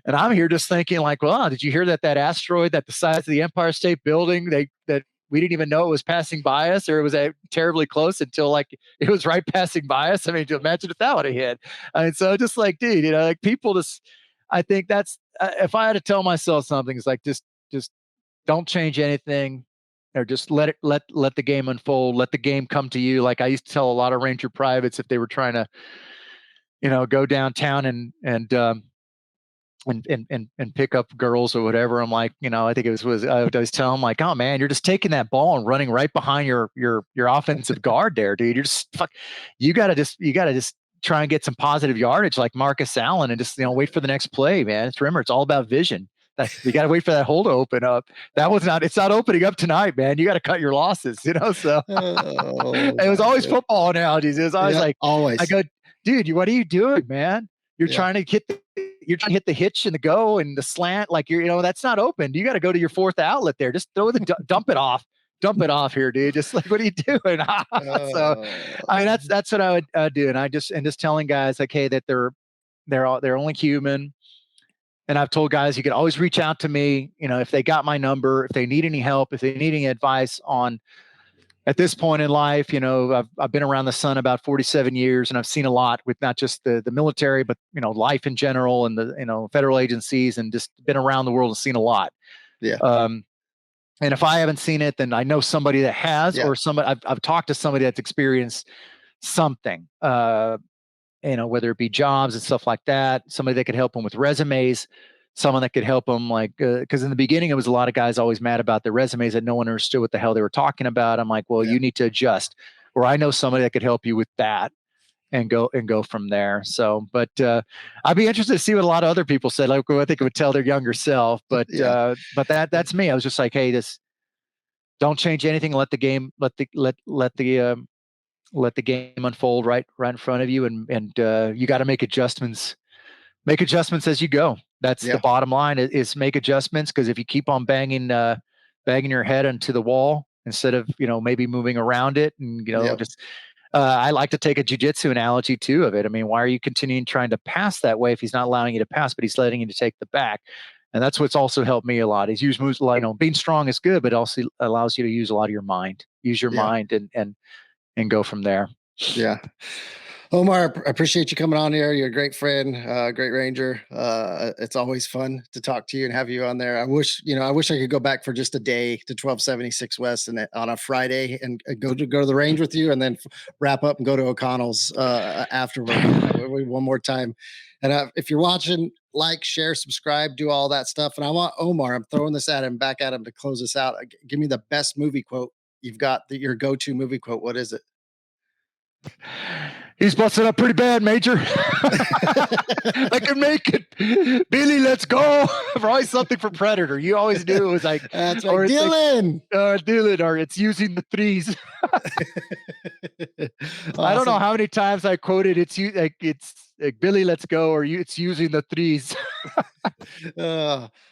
And I'm here just thinking like, well, did you hear that asteroid that the size of the Empire State Building, that we didn't even know it was passing by us, or it was terribly close until like it was right passing by us. I mean, imagine if that would have hit. I mean, so just like, dude, like people just, I think that's, if I had to tell myself something, it's like, just don't change anything, or just let the game unfold. Let the game come to you. Like I used to tell a lot of Ranger privates if they were trying to, go downtown and pick up girls or whatever. I'm like, I think I was telling them like, oh man, you're just taking that ball and running right behind your offensive guard there, dude. You're just you gotta just try and get some positive yardage like Marcus Allen and just, wait for the next play, man. Remember, it's all about vision. You got to wait for that hole to open up. It's not opening up tonight, man. You got to cut your losses, So it was always football analogies. It was always I go, dude, what are you doing, man? You're trying to hit the hitch and the go and the slant. Like that's not open. You got to go to your fourth outlet there. Just throw dump it off here, dude. Just like, what are you doing? So, I mean, that's what I would do. And just telling guys like, hey, that they're only human. And I've told guys, you can always reach out to me, if they got my number, if they need any help, if they need any advice on, at this point in life, I've been around the sun about 47 years, and I've seen a lot with not just the military, but, life in general, and the, federal agencies, and just been around the world and seen a lot. Yeah. And if I haven't seen it, then I know somebody that has, or somebody I've talked to somebody that's experienced something, whether it be jobs and stuff like that, somebody that could help them with resumes, someone that could help them, like, because in the beginning, it was a lot of guys always mad about their resumes that no one understood what the hell they were talking about. I'm like, well, you need to adjust, or I know somebody that could help you with that, and go from there. So, but I'd be interested to see what a lot of other people said. Like, I think it would tell their younger self, but that's me. I was just like, hey, don't change anything. Let the game, let the game unfold right in front of you, and you got to make adjustments as you go. That's the bottom line, is make adjustments, because if you keep on banging your head into the wall instead of maybe moving around it, and just I like to take a jiu-jitsu analogy too of it. I mean, why are you continuing trying to pass that way if he's not allowing you to pass, but he's letting you to take the back? And that's what's also helped me a lot, is use moves like, being strong is good, but also allows you to use a lot of your mind. Use your mind and go from there. Yeah. Omar, I appreciate you coming on here. You're a great friend, great Ranger. It's always fun to talk to you and have you on there. I wish I could go back for just a day to 1276 West and on a Friday and go to the range with you, and then wrap up and go to O'Connell's afterward one more time. And if you're watching, like, share, subscribe, do all that stuff. And I want Omar, I'm throwing this at him, back at him to close us out. Give me the best movie quote you've got, your go-to movie quote. What is it? He's busted up pretty bad, Major. I can make it. Billy, let's go. Probably something for Predator. You always knew it was like, that's right, Dylan. Dylan, or it's using the threes. Awesome. I don't know how many times I quoted it's like Billy, let's go, or it's using the threes.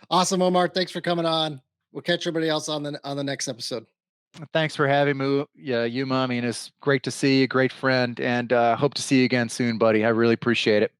Awesome, Omar. Thanks for coming on. We'll catch everybody else on the next episode. Thanks for having me, Yuma. I mean, it's great to see you, great friend, and hope to see you again soon, buddy. I really appreciate it.